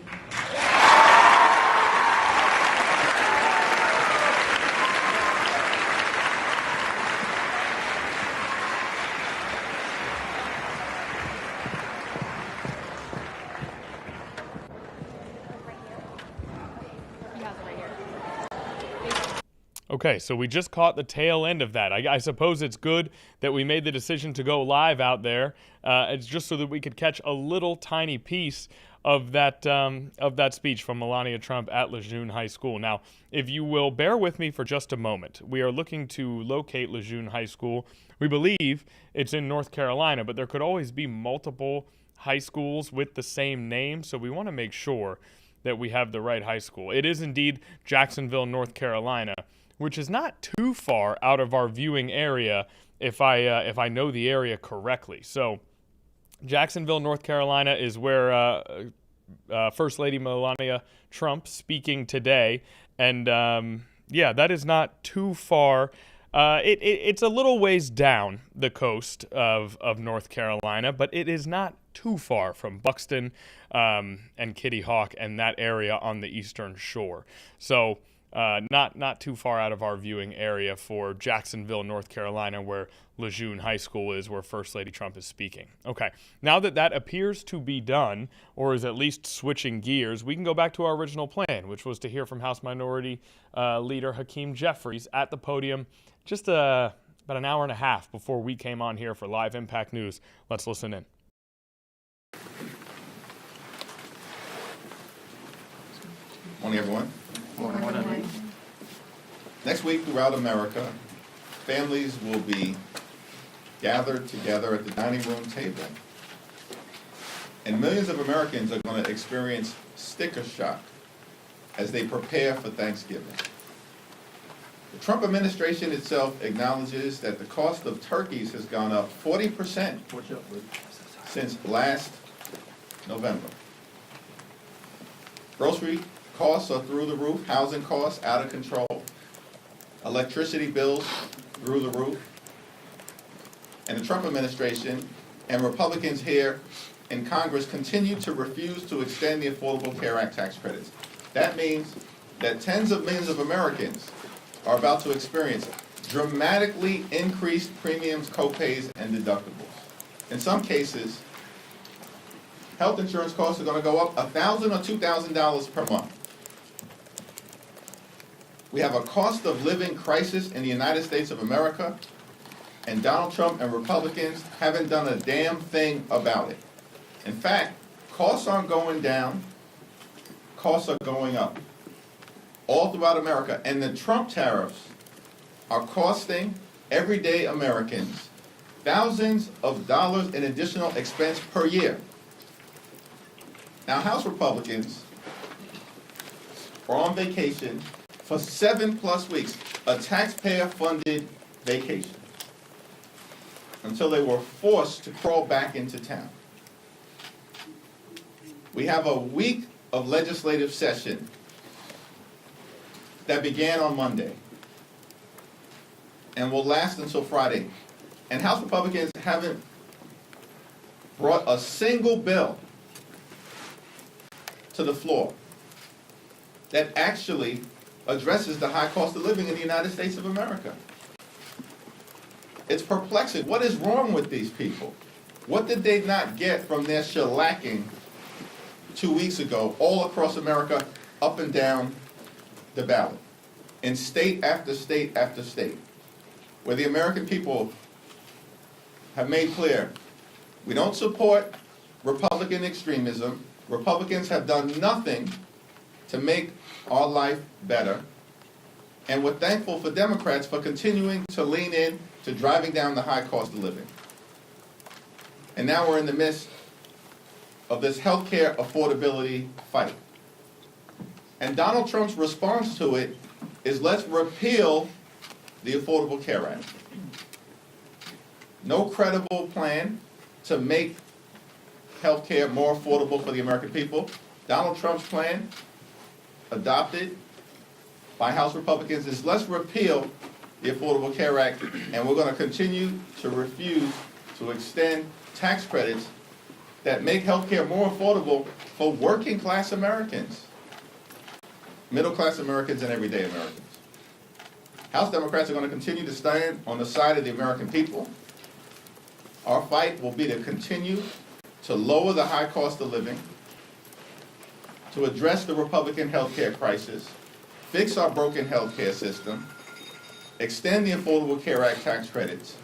Okay, so we just caught the tail end of that. I suppose it's good that we made the decision to go live out there. It's just so that we could catch a little tiny piece of that speech from Melania Trump at Lejeune High School. Now, if you will bear with me for just a moment, we are looking to locate Lejeune High School. We believe it's in North Carolina, but there could always be multiple high schools with the same name, so we want to make sure that we have the right high school. It is indeed Jacksonville, North Carolina, which is not too far out of our viewing area if I know the area correctly. So Jacksonville, North Carolina is where First Lady Melania Trump speaking today. And that is not too far. It's a little ways down the coast of North Carolina, but it is not too far from Buxton and Kitty Hawk and that area on the eastern shore. So not too far out of our viewing area for Jacksonville, North Carolina, where Lejeune High School is, where First Lady Trump is speaking. Okay, now that appears to be done, or is at least switching gears, we can go back to our original plan, which was to hear from House Minority Leader Hakeem Jeffries at the podium just about an hour and a half before we came on here for Live Impact News. Let's listen in. Morning, everyone. Morning. Next week throughout America, families will be gathered together at the dining room table. And millions of Americans are going to experience sticker shock as they prepare for Thanksgiving. The Trump administration itself acknowledges that the cost of turkeys has gone up 40% since last November. Grocery costs are through the roof, housing costs out of control, electricity bills through the roof. And the Trump administration and Republicans here in Congress continue to refuse to extend the Affordable Care Act tax credits. That means that tens of millions of Americans are about to experience dramatically increased premiums, copays, and deductibles. In some cases, health insurance costs are going to go up $1,000 or $2,000 per month. We have a cost of living crisis in the United States of America, and Donald Trump and Republicans haven't done a damn thing about it. In fact, costs aren't going down, costs are going up all throughout America. And the Trump tariffs are costing everyday Americans thousands of dollars in additional expense per year. Now, House Republicans are on vacation for 7+ weeks, a taxpayer-funded vacation, until they were forced to crawl back into town. We have a week of legislative session that began on Monday and will last until Friday. And House Republicans haven't brought a single bill to the floor that actually addresses the high cost of living in the United States of America. It's perplexing. What is wrong with these people? What did they not get from their shellacking 2 weeks ago all across America, up and down the ballot, in state after state after state, where the American people have made clear, we don't support Republican extremism. Republicans have done nothing to make our life better. And we're thankful for Democrats for continuing to lean in to driving down the high cost of living. And now we're in the midst of this healthcare affordability fight. And Donald Trump's response to it is, let's repeal the Affordable Care Act. No credible plan to make healthcare more affordable for the American people. Donald Trump's plan, adopted by House Republicans, is let's repeal the Affordable Care Act, and we're going to continue to refuse to extend tax credits that make healthcare more affordable for working class Americans, middle class Americans, and everyday Americans. House Democrats are going to continue to stand on the side of the American people. Our fight will be to continue to lower the high cost of living, to address the Republican healthcare crisis, fix our broken healthcare system, extend the Affordable Care Act tax credits,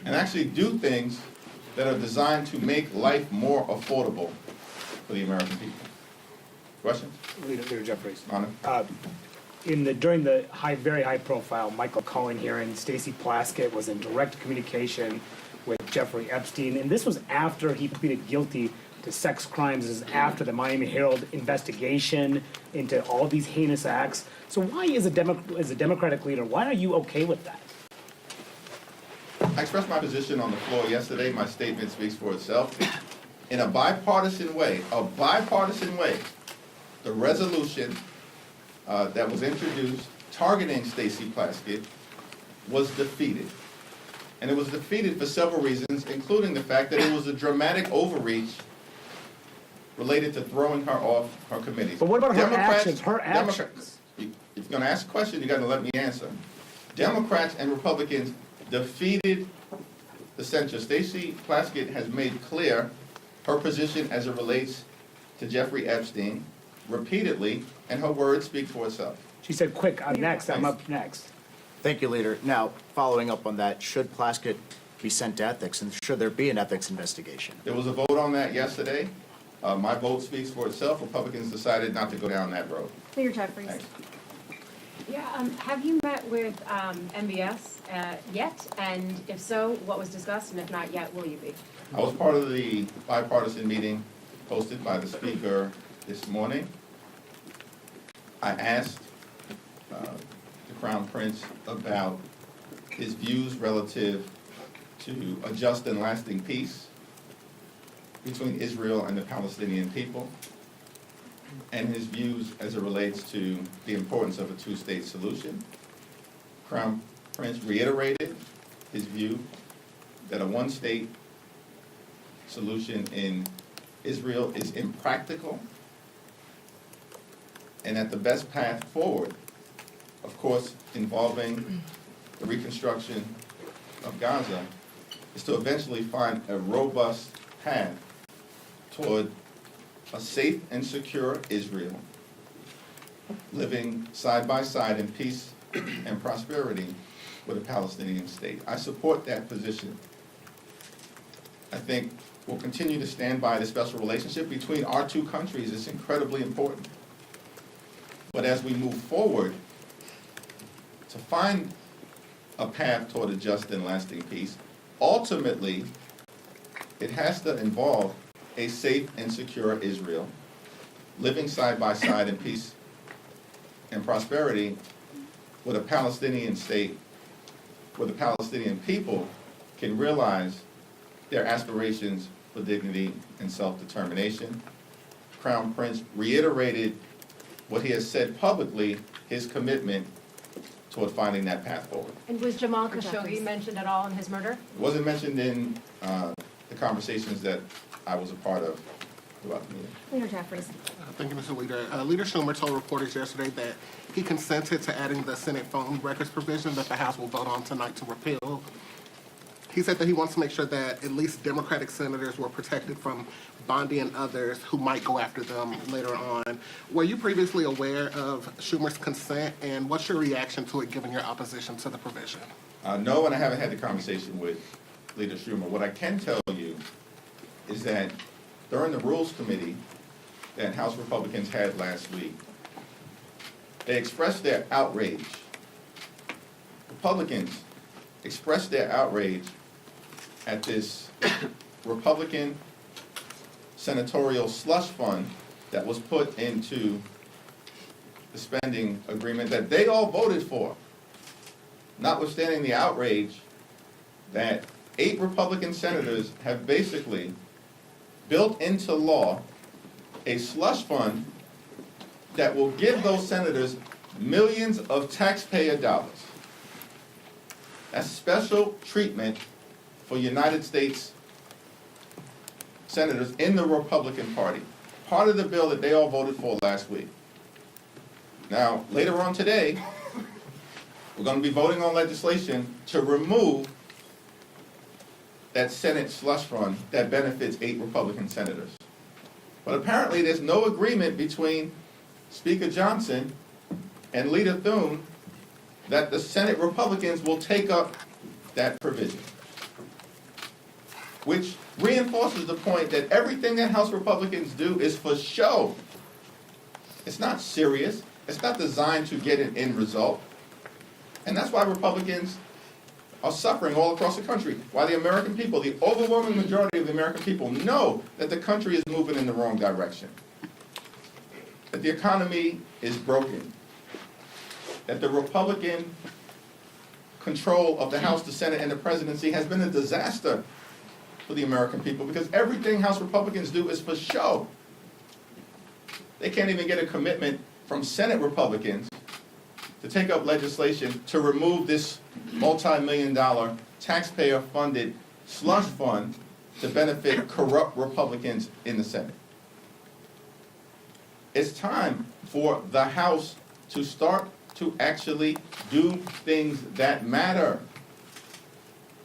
and actually do things that are designed to make life more affordable for the American people. Questions? Leader Jeffries. Honor? During the very high profile Michael Cohen hearing, Stacey Plaskett was in direct communication with Jeffrey Epstein, and this was after he pleaded guilty to sex crimes. This is after the Miami Herald investigation into all these heinous acts. So why, as a Democratic leader, why are you okay with that? I expressed my position on the floor yesterday. My statement speaks for itself. In a bipartisan way, the resolution that was introduced targeting Stacey Plaskett was defeated. And it was defeated for several reasons, including the fact that it was a dramatic overreach related to throwing her off her committees. But what about her actions? Her actions. If you're going to ask a question, you got to let me answer. Democrats and Republicans defeated the censure. Stacey Plaskett has made clear her position as it relates to Jeffrey Epstein repeatedly, and her words speak for itself. She said, quick, I'm next, I'm up next. Thank you, Leader. Now, following up on that, should Plaskett be sent to ethics, and should there be an ethics investigation? There was a vote on that yesterday. My vote speaks for itself. Republicans decided not to go down that road. Leader Jeffries. Thanks. Yeah, have you met with MBS yet? And if so, what was discussed? And if not yet, will you be? I was part of the bipartisan meeting hosted by the Speaker this morning. I asked the Crown Prince about his views relative to a just and lasting peace between Israel and the Palestinian people, and his views as it relates to the importance of a two-state solution. Crown Prince reiterated his view that a one-state solution in Israel is impractical, and that the best path forward, of course, involving the reconstruction of Gaza, is to eventually find a robust path toward a safe and secure Israel, living side by side in peace and prosperity with a Palestinian state. I support that position. I think we'll continue to stand by the special relationship between our two countries. It's incredibly important. But as we move forward to find a path toward a just and lasting peace, ultimately, it has to involve a safe and secure Israel, living side by side in peace and prosperity with a Palestinian state, where the Palestinian people can realize their aspirations for dignity and self-determination. Crown Prince reiterated what he has said publicly, his commitment toward finding that path forward. And was Jamal Khashoggi mentioned at all in his murder? It wasn't mentioned in the conversations that I was a part of throughout the meeting. Leader Jeffries. Thank you, Mr. Leader. Leader Schumer told reporters yesterday that he consented to adding the Senate phone records provision that the House will vote on tonight to repeal. He said that he wants to make sure that at least Democratic senators were protected from Bondi and others who might go after them later on. Were you previously aware of Schumer's consent, and what's your reaction to it given your opposition to the provision? No, and I haven't had the conversation with Leader Schumer. What I can tell you is that during the Rules Committee that House Republicans had last week, they expressed their outrage. Republicans expressed their outrage at this Republican senatorial slush fund that was put into the spending agreement that they all voted for, notwithstanding the outrage that 8 Republican senators have basically built into law a slush fund that will give those senators millions of taxpayer dollars. That's special treatment for United States senators in the Republican Party. Part of the bill that they all voted for last week. Now, later on today, we're going to be voting on legislation to remove that Senate slush fund that benefits 8 Republican senators. But apparently there's no agreement between Speaker Johnson and Leader Thune that the Senate Republicans will take up that provision, which reinforces the point that everything that House Republicans do is for show. It's not serious. It's not designed to get an end result. And that's why Republicans are suffering all across the country. Why the American people, the overwhelming majority of the American people, know that the country is moving in the wrong direction. That the economy is broken. That the Republican control of the House, the Senate, and the presidency has been a disaster for the American people, because everything House Republicans do is for show. They can't even get a commitment from Senate Republicans to take up legislation to remove this multi-million-dollar taxpayer-funded slush fund to benefit corrupt Republicans in the Senate. It's time for the House to start to actually do things that matter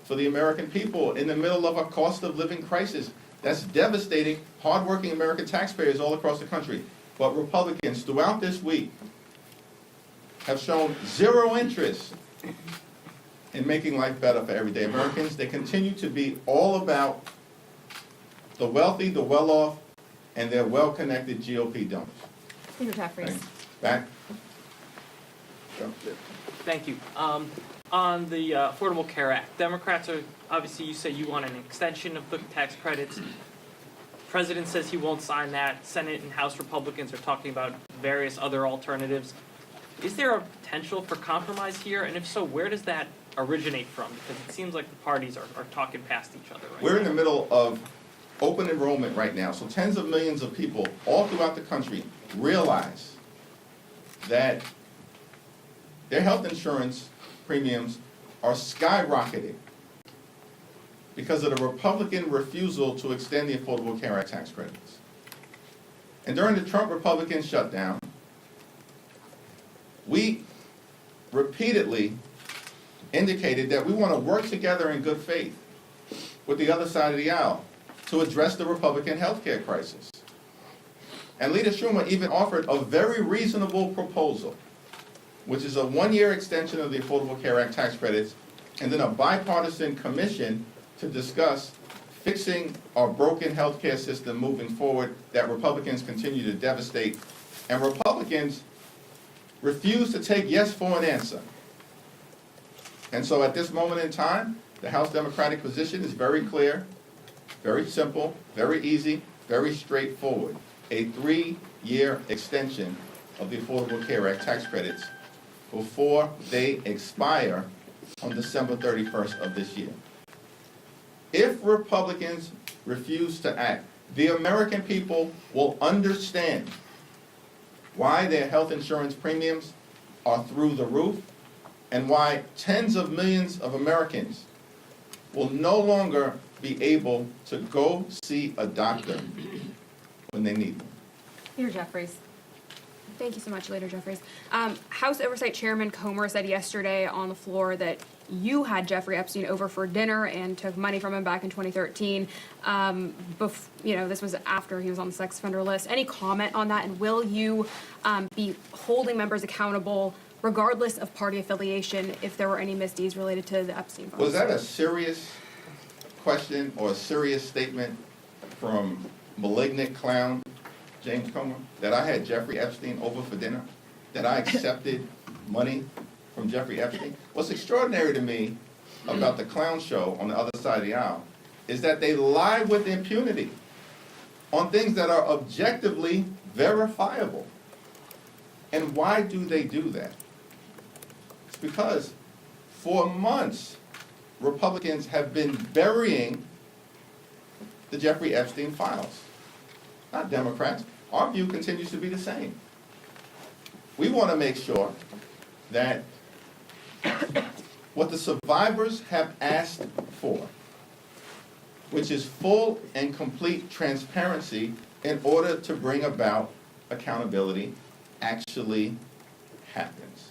for the American people in the middle of a cost of living crisis that's devastating hardworking American taxpayers all across the country. But Republicans throughout this week have shown zero interest in making life better for everyday Americans. They continue to be all about the wealthy, the well-off, and their well-connected GOP donors. Leader Jeffries. Back. Thank you. On the Affordable Care Act, Democrats are, obviously you say you want an extension of the tax credits. President says he won't sign that. Senate and House Republicans are talking about various other alternatives. Is there a potential for compromise here? And if so, where does that originate from? Because it seems like the parties are talking past each other right We're now. in the middle of open enrollment right now, so tens of millions of people all throughout the country realize that their health insurance premiums are skyrocketing because of the Republican refusal to extend the Affordable Care Act tax credits. And during the Trump Republican shutdown, we repeatedly indicated that we want to work together in good faith with the other side of the aisle to address the Republican health care crisis. And Leader Schumer even offered a very reasonable proposal, which is a one-year extension of the Affordable Care Act tax credits, and then a bipartisan commission to discuss fixing our broken health care system moving forward that Republicans continue to devastate. And Republicans refuse to take yes for an answer. And so at this moment in time, the House Democratic position is very clear, very simple, very easy, very straightforward. A 3-year extension of the Affordable Care Act tax credits before they expire on December 31st of this year. If Republicans refuse to act, the American people will understand why their health insurance premiums are through the roof and why tens of millions of Americans will no longer be able to go see a doctor when they need one. Leader Jeffries. Thank you so much, Leader Jeffries. House Oversight Chairman Comer said yesterday on the floor that you had Jeffrey Epstein over for dinner and took money from him back in 2013. This was after he was on the sex offender list. Any comment on that? And will you be holding members accountable regardless of party affiliation if there were any misdeeds related to the Epstein files? Was that a serious question or a serious statement from malignant clown James Comer, that I had Jeffrey Epstein over for dinner, that I accepted money from Jeffrey Epstein? What's extraordinary to me about the clown show on the other side of the aisle is that they lie with impunity on things that are objectively verifiable. And why do they do that? It's because for months, Republicans have been burying the Jeffrey Epstein files. Not Democrats. Our view continues to be the same. We want to make sure that what the survivors have asked for, which is full and complete transparency in order to bring about accountability, actually happens.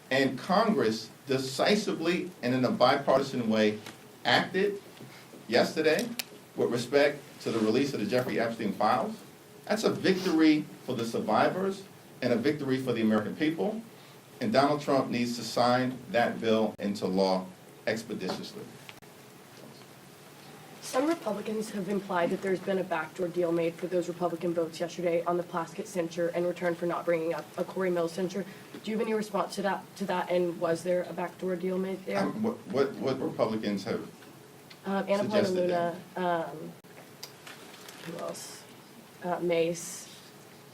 And Congress decisively and in a bipartisan way acted yesterday with respect to the release of the Jeffrey Epstein files. That's a victory for the survivors and a victory for the American people. And Donald Trump needs to sign that bill into law expeditiously. Some Republicans have implied that there's been a backdoor deal made for those Republican votes yesterday on the Plaskett censure in return for not bringing up a Corey Mills censure. Do you have any response to that? And was there a backdoor deal made there? What Republicans have Anna suggested Luna, that? who else? Mace,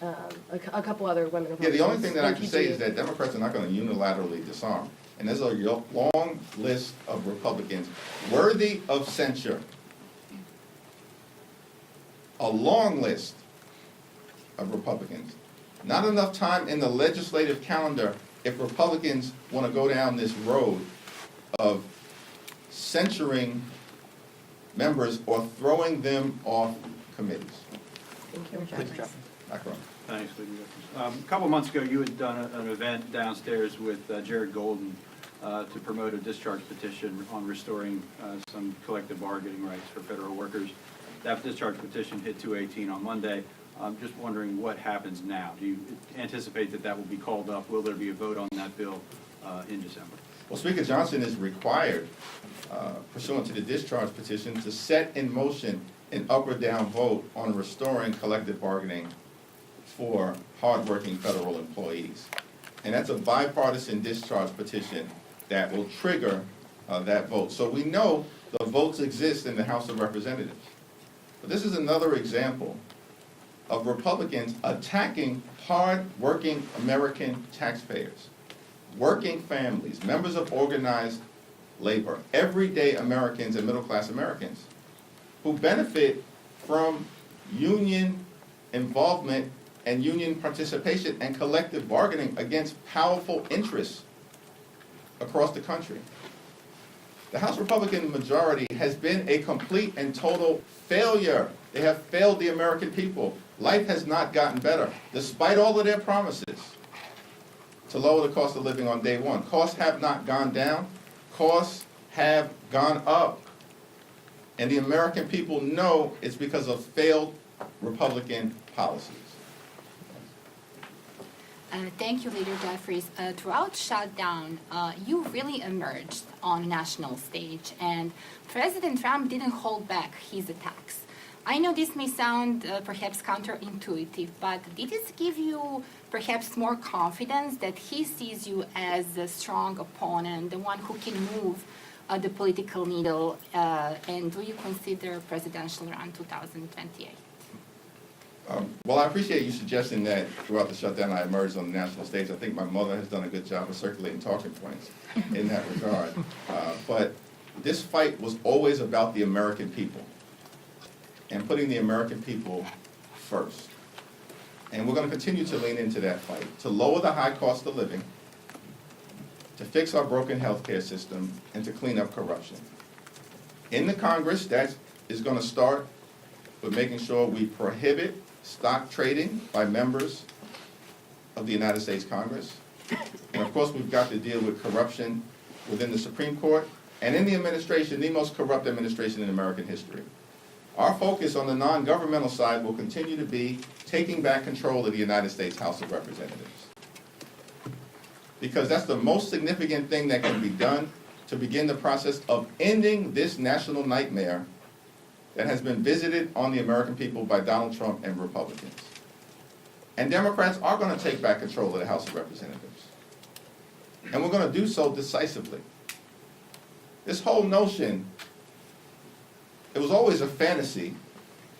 a couple other women. Yeah, the only thing that I can say is that Democrats are not going to unilaterally disarm. And there's a long list of Republicans worthy of censure. A long list of Republicans. Not enough time in the legislative calendar if Republicans want to go down this road of censuring members or throwing them off committees. Thank you. Macron. Thanks, Leader Jeffries. A couple of months ago, you had done an event downstairs with Jared Golden to promote a discharge petition on restoring some collective bargaining rights for federal workers. That discharge petition hit 218 on Monday. I'm just wondering what happens now. Do you anticipate that will be called up? Will there be a vote on that bill in December? Well, Speaker Johnson is required, pursuant to the discharge petition, to set in motion an up or down vote on restoring collective bargaining for hardworking federal employees. And that's a bipartisan discharge petition that will trigger that vote. So we know the votes exist in the House of Representatives. But this is another example of Republicans attacking hard-working American taxpayers, working families, members of organized labor, everyday Americans and middle-class Americans who benefit from union involvement and union participation and collective bargaining against powerful interests across the country. The House Republican majority has been a complete and total failure. They have failed the American people. Life has not gotten better, despite all of their promises to lower the cost of living on day one. Costs have not gone down. Costs have gone up. And the American people know it's because of failed Republican policies. Thank you, Leader Jeffries. Throughout shutdown, you really emerged on a national stage, and President Trump didn't hold back his attacks. I know this may sound perhaps counterintuitive, but did this give you perhaps more confidence that he sees you as a strong opponent, the one who can move the political needle, and do you consider presidential run 2028? Well, I appreciate you suggesting that throughout the shutdown I emerged on the national stage. I think my mother has done a good job of circulating talking points in that regard. But this fight was always about the American people and putting the American people first. And we're going to continue to lean into that fight, to lower the high cost of living, to fix our broken healthcare system, and to clean up corruption. In the Congress, that is going to start with making sure we prohibit stock trading by members of the United States Congress. And of course, we've got to deal with corruption within the Supreme Court and in the administration, the most corrupt administration in American history. Our focus on the non-governmental side will continue to be taking back control of the United States House of Representatives. Because that's the most significant thing that can be done to begin the process of ending this national nightmare that has been visited on the American people by Donald Trump and Republicans. And Democrats are going to take back control of the House of Representatives. And we're going to do so decisively. This whole notion, it was always a fantasy.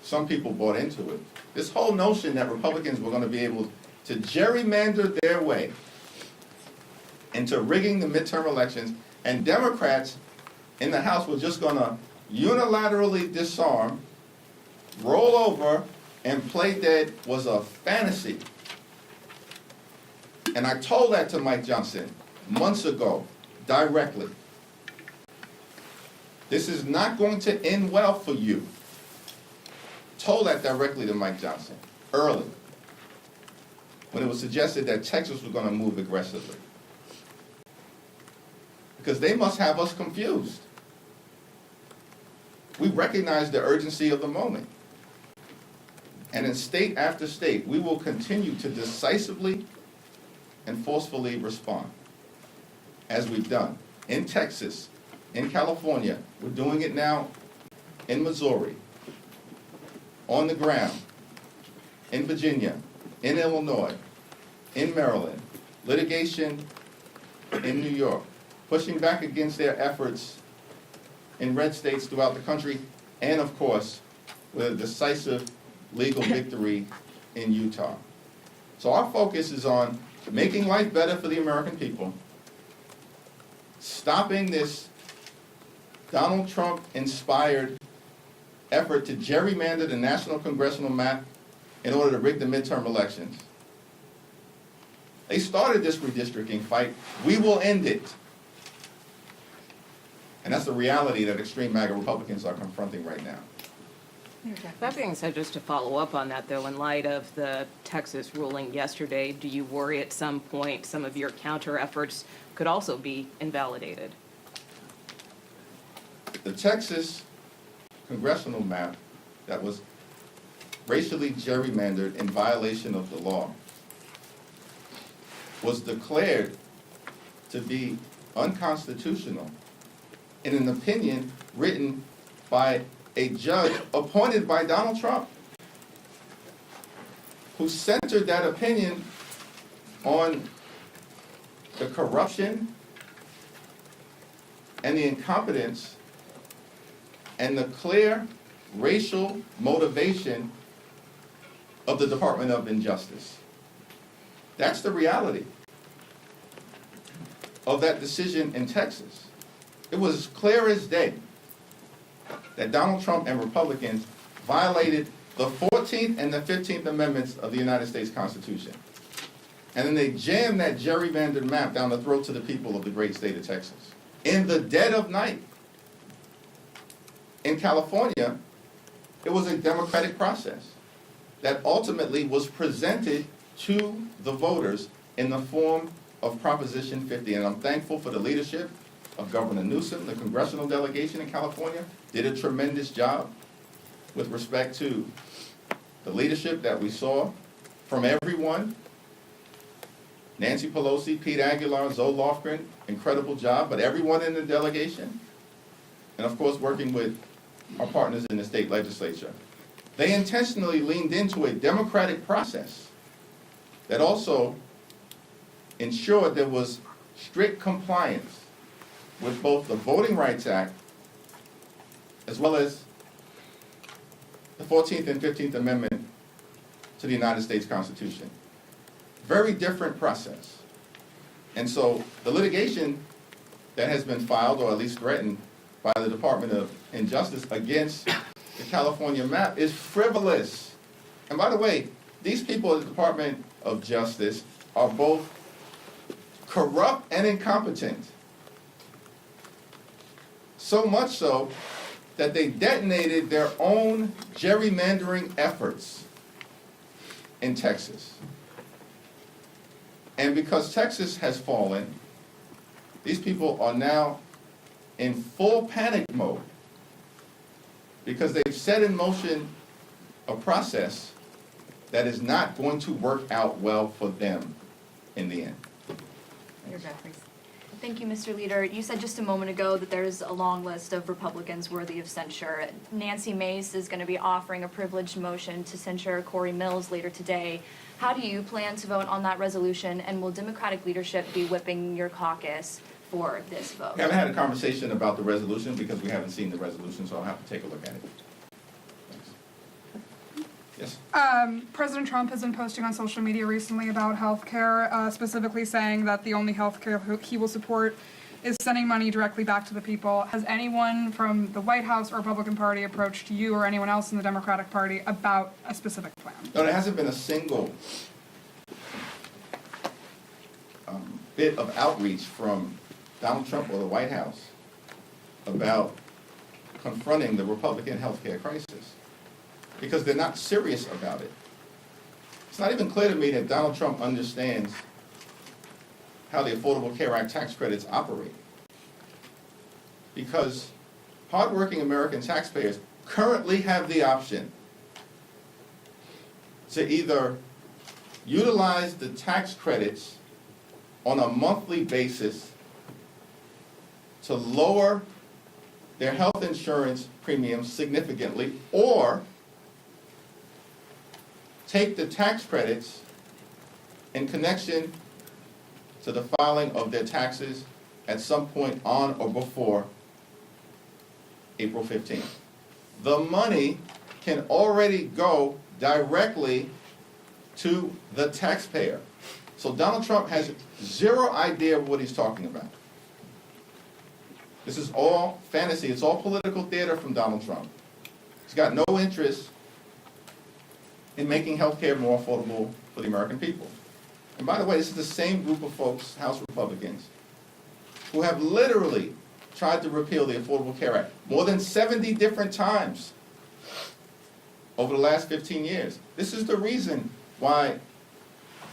Some people bought into it. This whole notion that Republicans were going to be able to gerrymander their way into rigging the midterm elections, and Democrats in the House were just going to unilaterally disarm, roll over, and play dead was a fantasy. And I told that to Mike Johnson months ago, directly. This is not going to end well for you. Told that directly to Mike Johnson, early, when it was suggested that Texas was going to move aggressively. Because they must have us confused. We recognize the urgency of the moment. And in state after state, we will continue to decisively and forcefully respond, as we've done. In Texas, in California, we're doing it now in Missouri, on the ground, in Virginia, in Illinois, in Maryland, litigation in New York, pushing back against their efforts in red states throughout the country, and of course, with a decisive legal victory in Utah. So our focus is on making life better for the American people, stopping this Donald Trump-inspired effort to gerrymander the national congressional map in order to rig the midterm elections. They started this redistricting fight. We will end it. And that's the reality that extreme MAGA Republicans are confronting right now. That being said, just to follow up on that, though, in light of the Texas ruling yesterday, do you worry at some point some of your counter efforts could also be invalidated? The Texas congressional map that was racially gerrymandered in violation of the law was declared to be unconstitutional in an opinion written by a judge appointed by Donald Trump, who centered that opinion on the corruption and the incompetence and the clear racial motivation of the Department of Injustice. That's the reality of that decision in Texas. It was clear as day that Donald Trump and Republicans violated the 14th and the 15th Amendments of the United States Constitution. And then they jammed that gerrymandered map down the throats of the people of the great state of Texas in the dead of night. In California, it was a democratic process that ultimately was presented to the voters in the form of Proposition 50. And I'm thankful for the leadership of Governor Newsom. The congressional delegation in California did a tremendous job with respect to the leadership that we saw from everyone. Nancy Pelosi, Pete Aguilar, Zoe Lofgren, incredible job, but everyone in the delegation, and of course working with our partners in the state legislature, they intentionally leaned into a democratic process that also ensured there was strict compliance with both the Voting Rights Act as well as the 14th and 15th Amendment to the United States Constitution. Very different process. And so the litigation that has been filed, or at least threatened, by the Department of Injustice against the California map is frivolous. And by the way, these people at the Department of Justice are both corrupt and incompetent. So much so that they detonated their own gerrymandering efforts in Texas. And because Texas has fallen, these people are now in full panic mode because they've set in motion a process that is not going to work out well for them in the end. Mayor Jeffries. Thank you, Mr. Leader. You said just a moment ago that there's a long list of Republicans worthy of censure. Nancy Mace is going to be offering a privileged motion to censure Corey Mills later today. How do you plan to vote on that resolution, and will Democratic leadership be whipping your caucus for this vote? We haven't had a conversation about the resolution because we haven't seen the resolution, so I'll have to take a look at it. Thanks. Yes? President Trump has been posting on social media recently about health care, specifically saying that the only health care he will support is sending money directly back to the people. Has anyone from the White House or Republican Party approached you or anyone else in the Democratic Party about a specific plan? No, there hasn't been a single bit of outreach from Donald Trump or the White House about confronting the Republican health care crisis because they're not serious about it. It's not even clear to me that Donald Trump understands how the Affordable Care Act tax credits operate. Because hardworking American taxpayers currently have the option to either utilize the tax credits on a monthly basis to lower their health insurance premiums significantly, or take the tax credits in connection to the filing of their taxes at some point on or before April 15th. The money can already go directly to the taxpayer. So Donald Trump has zero idea of what he's talking about. This is all fantasy. It's all political theater from Donald Trump. He's got no interest in making health care more affordable for the American people. And by the way, this is the same group of folks, House Republicans, who have literally tried to repeal the Affordable Care Act more than 70 different times over the last 15 years. This is the reason why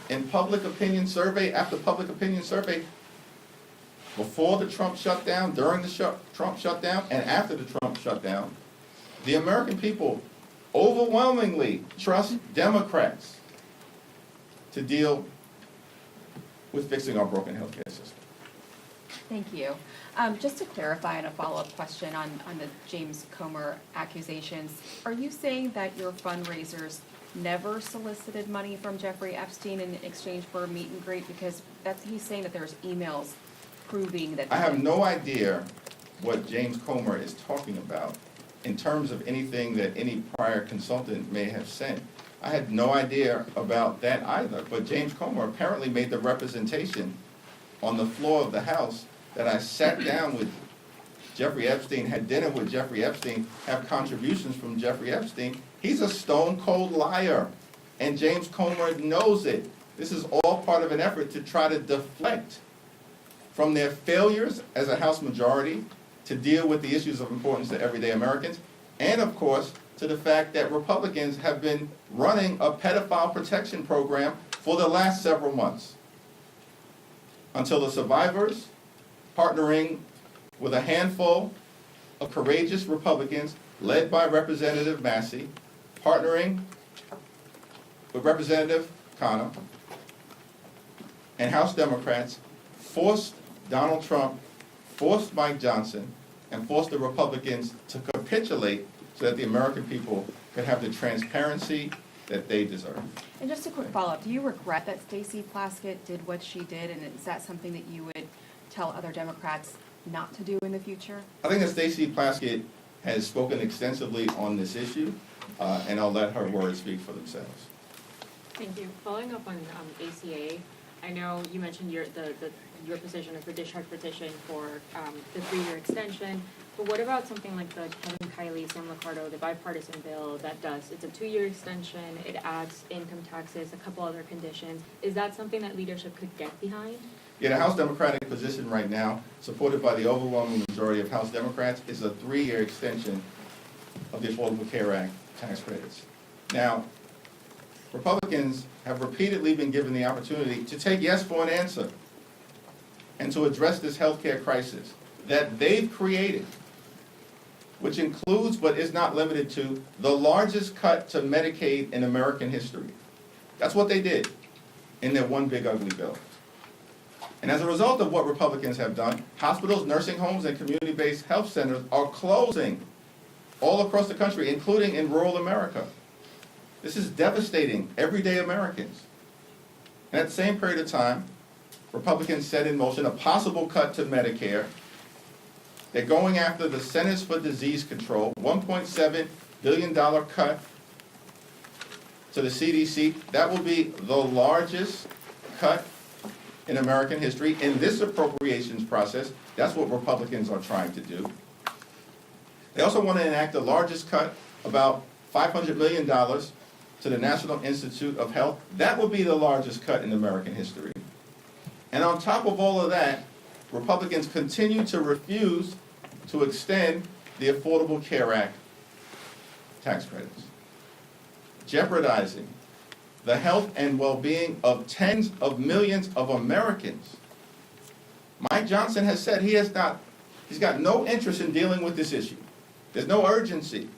in public opinion survey after public opinion survey, before the Trump shutdown, during the Trump shutdown, and after the Trump shutdown, the American people overwhelmingly trust Democrats to deal with fixing our broken healthcare system. Thank you. Just to clarify and a follow-up question on the James Comer accusations, are you saying that your fundraisers never solicited money from Jeffrey Epstein in exchange for a meet and greet? Because he's saying that there's emails proving that... I have no idea what James Comer is talking about in terms of anything that any prior consultant may have sent. I had no idea about that either. But James Comer apparently made the representation on the floor of the House that I sat down with Jeffrey Epstein, had dinner with Jeffrey Epstein, have contributions from Jeffrey Epstein. He's a stone cold liar, and James Comer knows it. This is all part of an effort to try to deflect from their failures as a House majority to deal with the issues of importance to everyday Americans, and of course, to the fact that Republicans have been running a pedophile protection program for the last several months, until the survivors, partnering with a handful of courageous Republicans led by Representative Massey, partnering with Representative Connor, and House Democrats, forced Donald Trump, forced Mike Johnson, and forced the Republicans to capitulate so that the American people could have the transparency that they deserve. And just a quick follow-up, do you regret that Stacey Plaskett did what she did, and is that something that you would tell other Democrats not to do in the future? I think that Stacey Plaskett has spoken extensively on this issue, and I'll let her words speak for themselves. Thank you. Following up on ACA, I know you mentioned your position of the discharge petition for the 3-year extension, but what about something like the Kevin Kiley, Sam Liccardo, the bipartisan bill that it's a 2-year extension, it adds income taxes, a couple other conditions. Is that something that leadership could get behind? Yeah, the House Democratic position right now, supported by the overwhelming majority of House Democrats, is a 3-year extension of the Affordable Care Act tax credits. Now, Republicans have repeatedly been given the opportunity to take yes for an answer and to address this health care crisis that they've created, which includes but is not limited to the largest cut to Medicaid in American history. That's what they did in their one big ugly bill. And as a result of what Republicans have done, hospitals, nursing homes, and community-based health centers are closing all across the country, including in rural America. This is devastating everyday Americans. And at the same period of time, Republicans set in motion a possible cut to Medicare. They're going after the Centers for Disease Control, $1.7 billion cut to the CDC. That will be the largest cut in American history. In this appropriations process, that's what Republicans are trying to do. They also want to enact the largest cut, about $500 million, to the National Institute of Health. That will be the largest cut in American history. And on top of all of that, Republicans continue to refuse to extend the Affordable Care Act tax credits, jeopardizing the health and well-being of tens of millions of Americans. Mike Johnson has said he's got no interest in dealing with this issue. There's no urgency.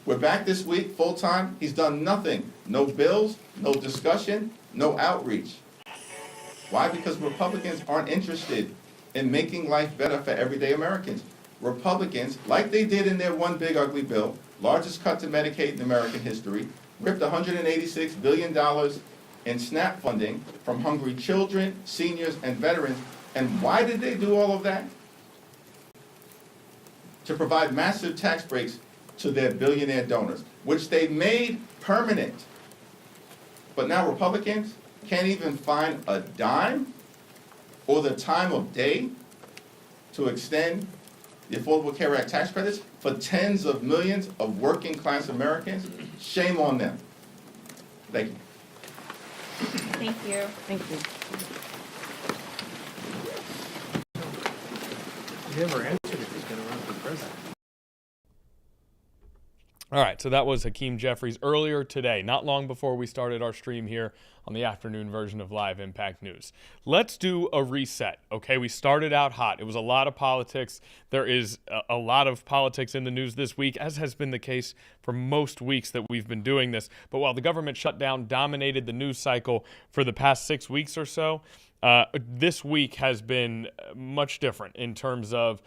We're back this week full-time. He's done nothing. No bills, no discussion, no outreach. Why? Because Republicans aren't interested in making life better for everyday Americans. Republicans, like they did in their one big ugly bill, largest cut to Medicaid in American history, ripped $186 billion in SNAP funding from hungry children, seniors, and veterans. And why did they do all of that? To provide massive tax breaks to their billionaire donors, which they made permanent. But now Republicans can't even find a dime or the time of day to extend the Affordable Care Act tax credits for tens of millions of working class Americans. Shame on them. Thank you. Thank you. Thank you. He never answered if he's going to run for president. All right, so that was Hakeem Jeffries earlier today, not long before we started our stream here on the afternoon version of Live Impact News. Let's do a reset, okay? We started out hot. It was a lot of politics. There is a lot of politics in the news this week, as has been the case for most weeks that we've been doing this. But while the government shutdown dominated the news cycle for the past 6 weeks or so, this week has been much different in terms of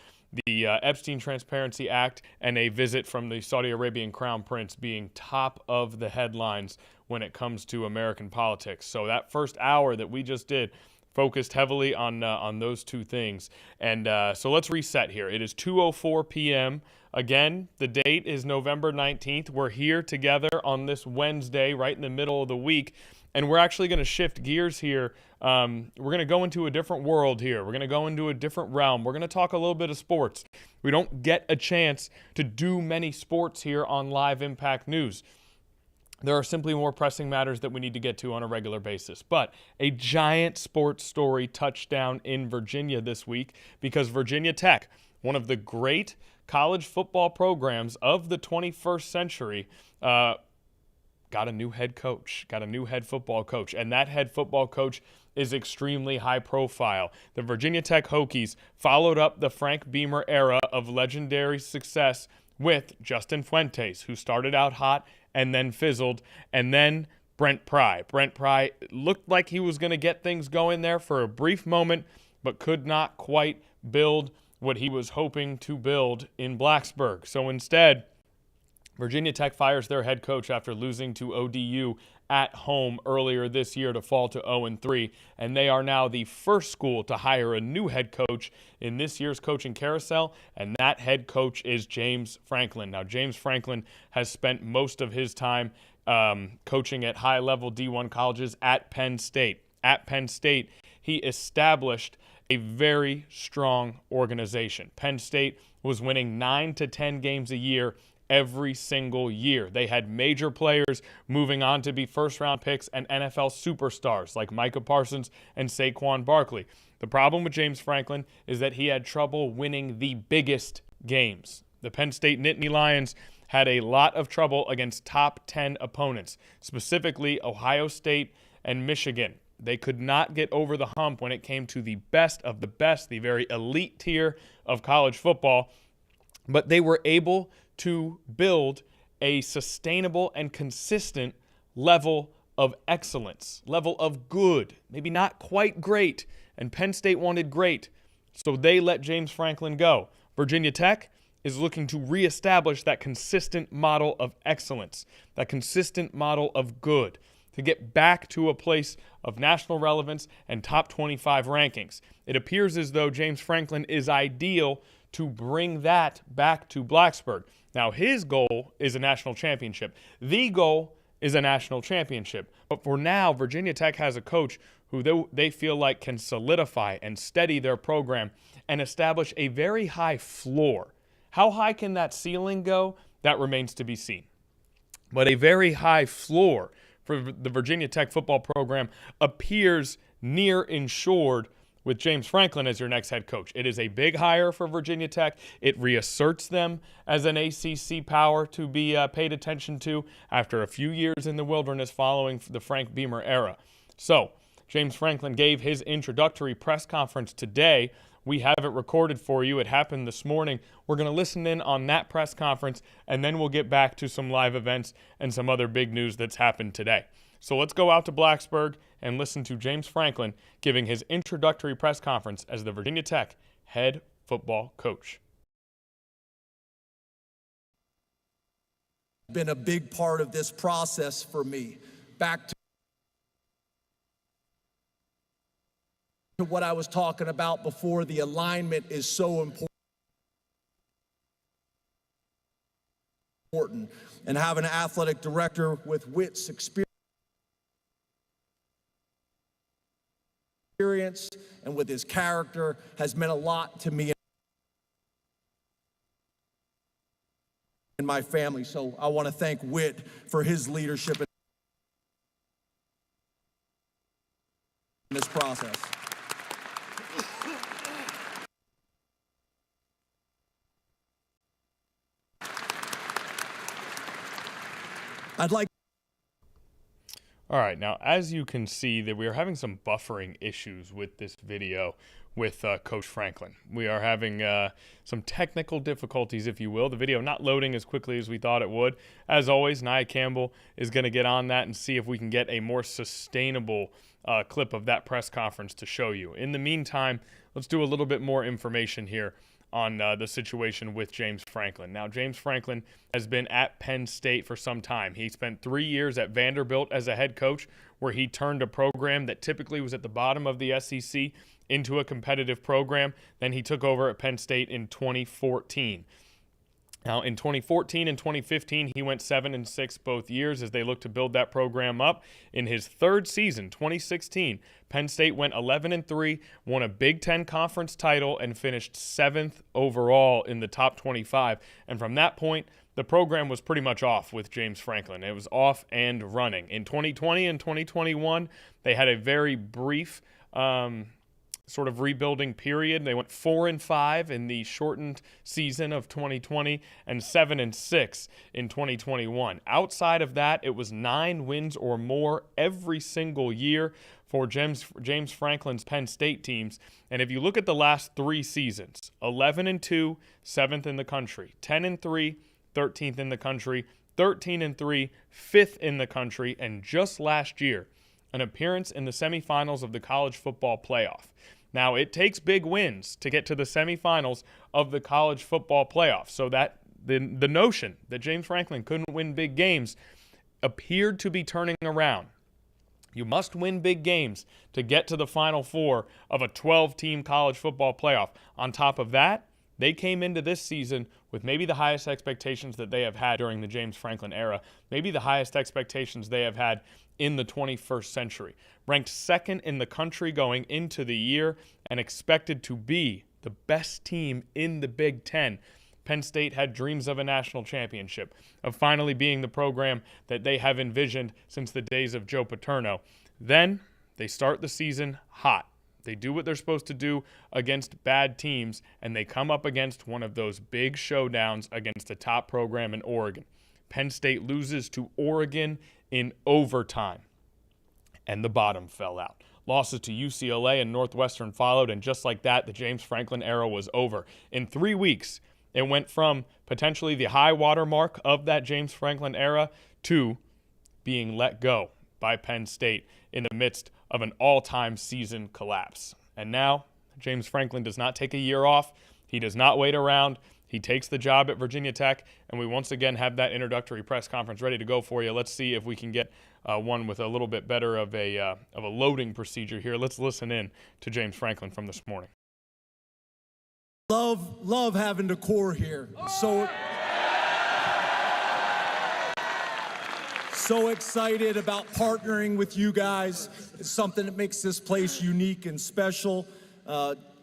the Epstein Transparency Act and a visit from the Saudi Arabian Crown Prince being top of the headlines when it comes to American politics. So that first hour that we just did focused heavily on those two things. And so let's reset here. It is 2:04 p.m. Again, the date is November 19th. We're here together on this Wednesday, right in the middle of the week. And we're actually going to shift gears here. We're going to go into a different world here. We're going to go into a different realm. We're going to talk a little bit of sports. We don't get a chance to do many sports here on Live Impact News. There are simply more pressing matters that we need to get to on a regular basis. But a giant sports story touchdown in Virginia this week because Virginia Tech, one of the great college football programs of the 21st century, got a new head coach, got a new head football coach. And that head football coach is extremely high profile. The Virginia Tech Hokies followed up the Frank Beamer era of legendary success with Justin Fuentes, who started out hot and then fizzled, and then Brent Pry. Brent Pry looked like he was going to get things going there for a brief moment, but could not quite build what he was hoping to build in Blacksburg. So instead, Virginia Tech fires their head coach after losing to ODU at home earlier this year to fall to 0-3, and they are now the first school to hire a new head coach in this year's coaching carousel, and that head coach is James Franklin. Now, James Franklin has spent most of his time coaching at high-level D1 colleges at Penn State. At Penn State, he established a very strong organization. Penn State was winning 9 to 10 games a year every single year. They had major players moving on to be first-round picks and NFL superstars like Micah Parsons and Saquon Barkley. The problem with James Franklin is that he had trouble winning the biggest games. The Penn State Nittany Lions had a lot of trouble against top 10 opponents, specifically Ohio State and Michigan. They could not get over the hump when it came to the best of the best, the very elite tier of college football, but they were able to build a sustainable and consistent level of excellence, level of good, maybe not quite great, and Penn State wanted great, so they let James Franklin go. Virginia Tech is looking to reestablish that consistent model of excellence, that consistent model of good, to get back to a place of national relevance and top 25 rankings. It appears as though James Franklin is ideal to bring that back to Blacksburg. Now, his goal is a national championship. The goal is a national championship. But for now, Virginia Tech has a coach who they feel like can solidify and steady their program and establish a very high floor. How high can that ceiling go? That remains to be seen. But a very high floor for the Virginia Tech football program appears near ensured with James Franklin as your next head coach. It is a big hire for Virginia Tech. It reasserts them as an ACC power to be paid attention to after a few years in the wilderness following the Frank Beamer era. So, James Franklin gave his introductory press conference today. We have it recorded for you. It happened this morning. We're going to listen in on that press conference, and then we'll get back to some live events and some other big news that's happened today. So let's go out to Blacksburg and listen to James Franklin giving his introductory press conference as the Virginia Tech head football coach. Been a big part of this process for me. Back to what I was talking about before, the alignment is so important. And having an athletic director with Witt's experience and with his character has meant a lot to me and my family. So I want to thank Witt for his leadership in this process. I'd like. All right, now as you can see that we are having some buffering issues with this video with Coach Franklin. We are having some technical difficulties, if you will. The video not loading as quickly as we thought it would. As always, Nia Campbell is going to get on that and see if we can get a more sustainable clip of that press conference to show you. In the meantime, let's do a little bit more information here on the situation with James Franklin. Now, James Franklin has been at Penn State for some time. He spent 3 years at Vanderbilt as a head coach, where he turned a program that typically was at the bottom of the SEC into a competitive program. Then he took over at Penn State in 2014. Now, in 2014 and 2015, he went 7-6 both years as they looked to build that program up. In his third season, 2016, Penn State went 11-3, won a Big Ten conference title, and finished 7th overall in the top 25. And from that point, the program was pretty much off with James Franklin. It was off and running. In 2020 and 2021, they had a very brief sort of rebuilding period. They went 4-5 in the shortened season of 2020 and 7-6 in 2021. Outside of that, it was 9 wins or more every single year for James Franklin's Penn State teams. And if you look at the last 3 seasons, 11-2, 7th in the country, 10-3, 13th in the country, 13-3, 5th in the country, and just last year, an appearance in the semifinals of the college football playoff. Now, it takes big wins to get to the semifinals of the college football playoff. So that the notion that James Franklin couldn't win big games appeared to be turning around. You must win big games to get to the Final Four of a 12-team college football playoff. On top of that, they came into this season with maybe the highest expectations that they have had during the James Franklin era, maybe the highest expectations they have had in the 21st century. Ranked 2nd in the country going into the year and expected to be the best team in the Big Ten. Penn State had dreams of a national championship, of finally being the program that they have envisioned since the days of Joe Paterno. Then they start the season hot. They do what they're supposed to do against bad teams, and they come up against one of those big showdowns against a top program in Oregon. Penn State loses to Oregon in overtime, and the bottom fell out. Losses to UCLA and Northwestern followed, and just like that, the James Franklin era was over. In 3 weeks, it went from potentially the high water mark of that James Franklin era to being let go by Penn State in the midst of an all-time season collapse. And now, James Franklin does not take a year off. He does not wait around. He takes the job at Virginia Tech, and we once again have that introductory press conference ready to go for you. Let's see if we can get one with a little bit better of a loading procedure here. Let's listen in to James Franklin from this morning. Love having the core here. So excited about partnering with you guys. It's something that makes this place unique and special.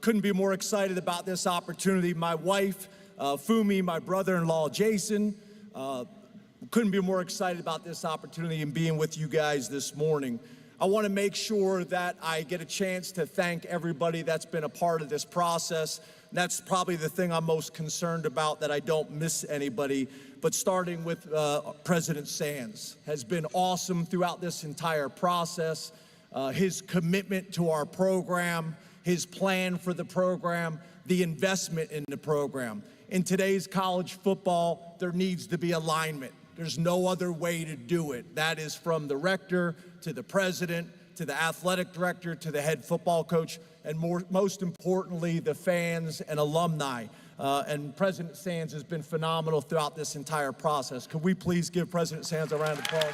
Couldn't be more excited about this opportunity. My wife, Fumi, my brother-in-law, Jason, couldn't be more excited about this opportunity and being with you guys this morning. I want to make sure that I get a chance to thank everybody that's been a part of this process. That's probably the thing I'm most concerned about, that I don't miss anybody. But starting with President Sands has been awesome throughout this entire process. His commitment to our program, his plan for the program, the investment in the program. In today's college football, there needs to be alignment. There's no other way to do it. That is from the rector to the president to the athletic director to the head football coach, and most importantly, the fans and alumni. And President Sands has been phenomenal throughout this entire process. Could we please give President Sands a round of applause?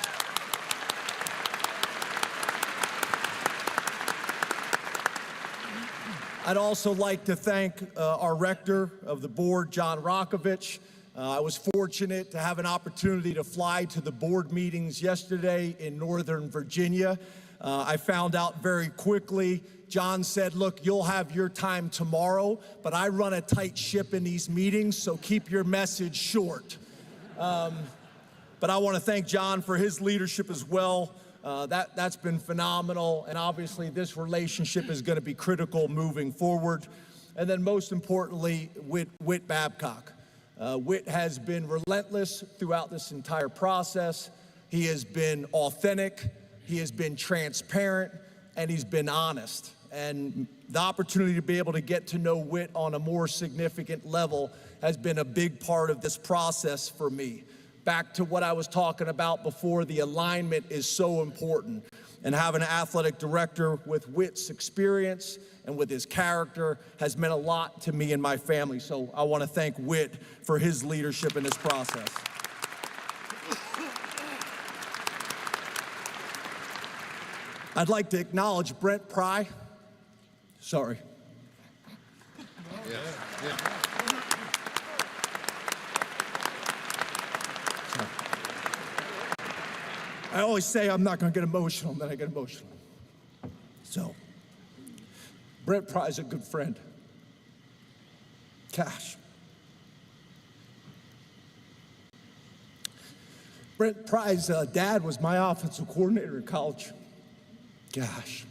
I'd also like to thank our rector of the board, John Rakovich. I was fortunate to have an opportunity to fly to the board meetings yesterday in Northern Virginia. I found out very quickly. John said, look, you'll have your time tomorrow, but I run a tight ship in these meetings, so keep your message short. But I want to thank John for his leadership as well. That's been phenomenal, and obviously this relationship is going to be critical moving forward. And then most importantly, Whit Babcock. Whit has been relentless throughout this entire process. He has been authentic, he has been transparent, and he's been honest. And the opportunity to be able to get to know Whit on a more significant level has been a big part of this process for me. Back to what I was talking about before, the alignment is so important. And having an athletic director with Whit's experience and with his character has meant a lot to me and my family. So I want to thank Whit for his leadership in this process. I'd like to acknowledge Brent Pry. Sorry. I always say I'm not going to get emotional, and then I get emotional. So, Brent Pry is a good friend. Gosh. Brent Pry's dad was my offensive coordinator in college. Gosh.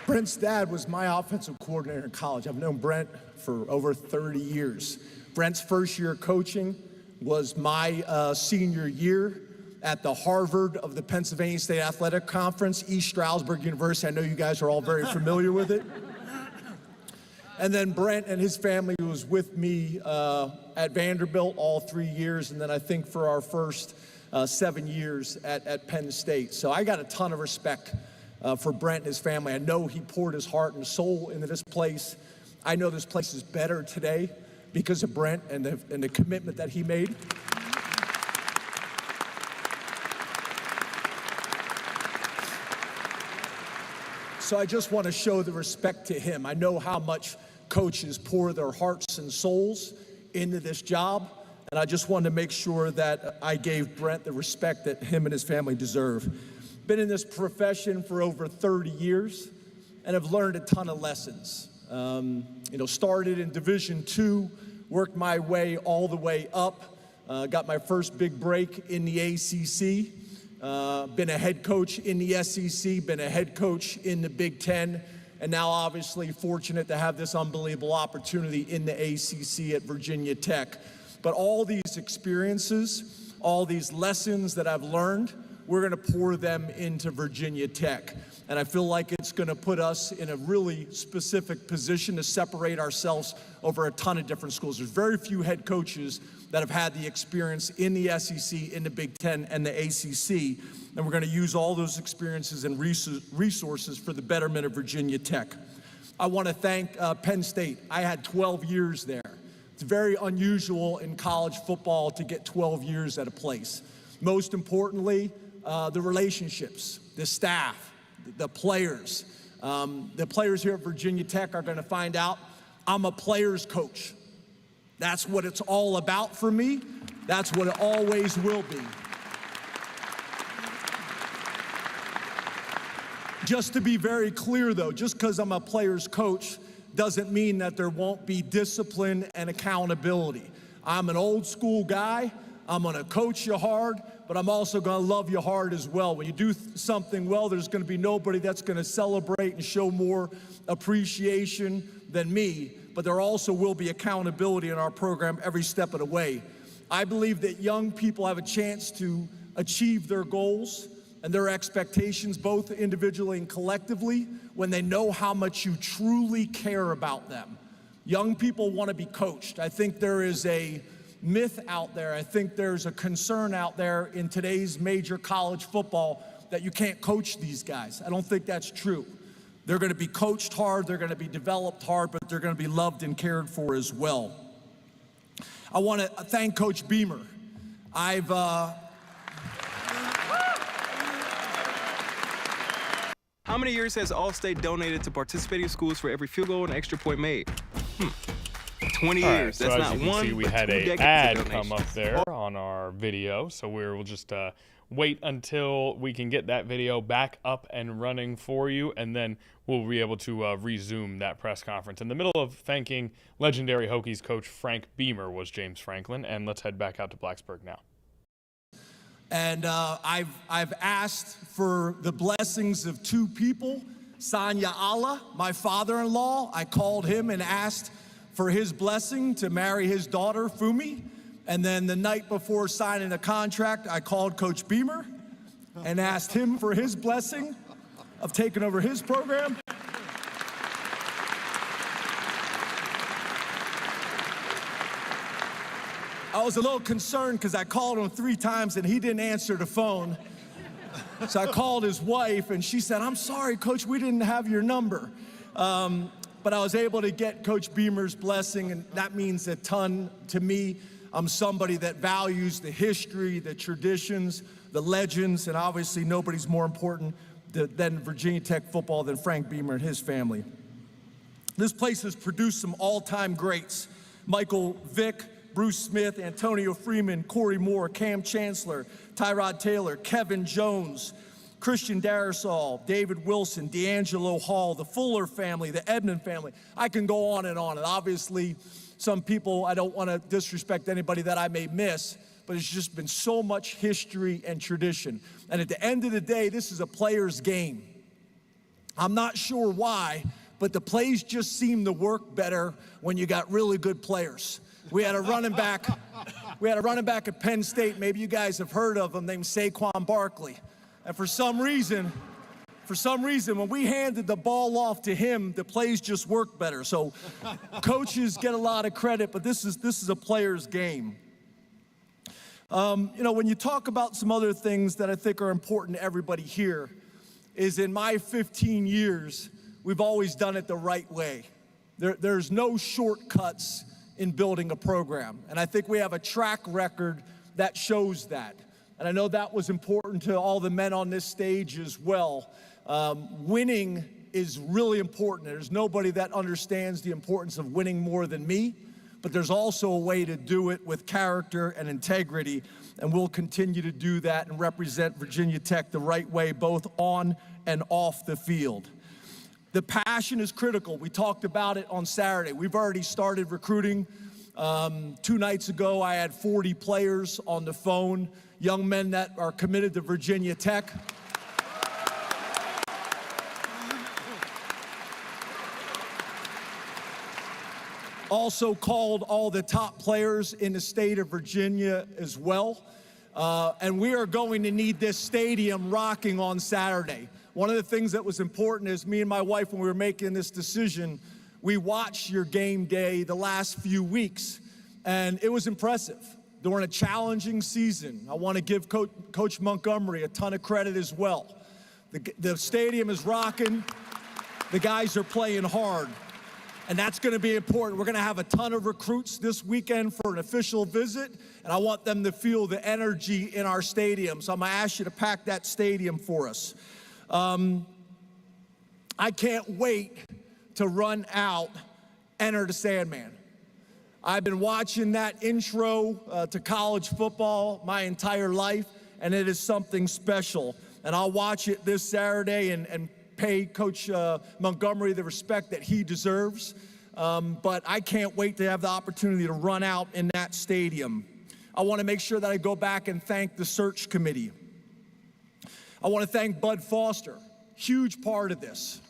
Brent's dad was my offensive coordinator in college. I've known Brent for over 30 years. Brent's first year coaching was my senior year at the Harvard of the Pennsylvania State Athletic Conference, East Stroudsburg University. I know you guys are all very familiar with it. And then Brent and his family was with me at Vanderbilt all 3 years, and then I think for our first 7 years at Penn State. So I got a ton of respect for Brent and his family. I know he poured his heart and soul into this place. I know this place is better today because of Brent and the commitment that he made. So I just want to show the respect to him. I know how much coaches pour their hearts and souls into this job, and I just wanted to make sure that I gave Brent the respect that him and his family deserve. Been in this profession for over 30 years and have learned a ton of lessons. Started in Division II, worked my way all the way up, got my first big break in the ACC, been a head coach in the SEC, been a head coach in the Big Ten, and now obviously fortunate to have this unbelievable opportunity in the ACC at Virginia Tech. But all these experiences, all these lessons that I've learned, we're going to pour them into Virginia Tech. And I feel like it's going to put us in a really specific position to separate ourselves over a ton of different schools. There's very few head coaches that have had the experience in the SEC, in the Big Ten, and the ACC. And we're going to use all those experiences and resources for the betterment of Virginia Tech. I want to thank Penn State. I had 12 years there. It's very unusual in college football to get 12 years at a place. Most importantly, the relationships, the staff, the players. The players here at Virginia Tech are going to find out I'm a player's coach. That's what it's all about for me. That's what it always will be. Just to be very clear, though, just because I'm a player's coach doesn't mean that there won't be discipline and accountability. I'm an old school guy. I'm going to coach you hard, but I'm also going to love you hard as well. When you do something well, there's going to be nobody that's going to celebrate and show more appreciation than me, but there also will be accountability in our program every step of the way. I believe that young people have a chance to achieve their goals and their expectations, both individually and collectively, when they know how much you truly care about them. Young people want to be coached. I think there is a myth out there. I think there's a concern out there in today's major college football that you can't coach these guys. I don't think that's true. They're going to be coached hard, they're going to be developed hard, but they're going to be loved and cared for as well. I want to thank Coach Beamer. How many years has Allstate donated to participating schools for every field goal and extra point made? 20 All right, years. so That's as not you can one, see, we but had 2 an decades ad of come up donations. there on our video, so we'll just wait until we can get that video back up and running for you, and then we'll be able to resume that press conference. In the middle of thanking legendary Hokies coach Frank Beamer was James Franklin, and let's head back out to Blacksburg now. And I've asked for the blessings of two people. Sanya Allah, my father-in-law, I called him and asked for his blessing to marry his daughter, Fumi. And then the night before signing the contract, I called Coach Beamer and asked him for his blessing of taking over his program. I was a little concerned because I called him 3 times and he didn't answer the phone. So I called his wife and she said, "I'm sorry, Coach, we didn't have your number." but I was able to get Coach Beamer's blessing, and that means a ton to me. I'm somebody that values the history, the traditions, the legends, and obviously nobody's more important than Virginia Tech football than Frank Beamer and his family. This place has produced some all-time greats. Michael Vick, Bruce Smith, Antonio Freeman, Corey Moore, Cam Chancellor, Tyrod Taylor, Kevin Jones, Christian Darrisaw, David Wilson, D'Angelo Hall, the Fuller family, the Edmond family. I can go on. And obviously, some people, I don't want to disrespect anybody that I may miss, but it's just been so much history and tradition. And at the end of the day, this is a player's game. I'm not sure why, but the plays just seem to work better when you got really good players. We had a running back at Penn State, maybe you guys have heard of him, named Saquon Barkley. And for some reason, when we handed the ball off to him, the plays just worked better. So coaches get a lot of credit, but this is a player's game. When you talk about some other things that I think are important to everybody here, is in my 15 years, we've always done it the right way. There's no shortcuts in building a program. And I think we have a track record that shows that. And I know that was important to all the men on this stage as well. Winning is really important. There's nobody that understands the importance of winning more than me, but there's also a way to do it with character and integrity, and we'll continue to do that and represent Virginia Tech the right way, both on and off the field. The passion is critical. We talked about it on Saturday. We've already started recruiting. 2 nights ago, I had 40 players on the phone, young men that are committed to Virginia Tech. Also called all the top players in the state of Virginia as well. And we are going to need this stadium rocking on Saturday. One of the things that was important is me and my wife, when we were making this decision, we watched your game day the last few weeks, and it was impressive. During a challenging season, I want to give Coach Montgomery a ton of credit as well. The stadium is rocking. The guys are playing hard. And that's going to be important. We're going to have a ton of recruits this weekend for an official visit, and I want them to feel the energy in our stadium. So I'm going to ask you to pack that stadium for us. I can't wait to run out Enter the Sandman. I've been watching that intro to college football my entire life, and it is something special. And I'll watch it this Saturday and pay Coach Montgomery the respect that he deserves. But I can't wait to have the opportunity to run out in that stadium. I want to make sure that I go back and thank the search committee. I want to thank Bud Foster, huge part of this.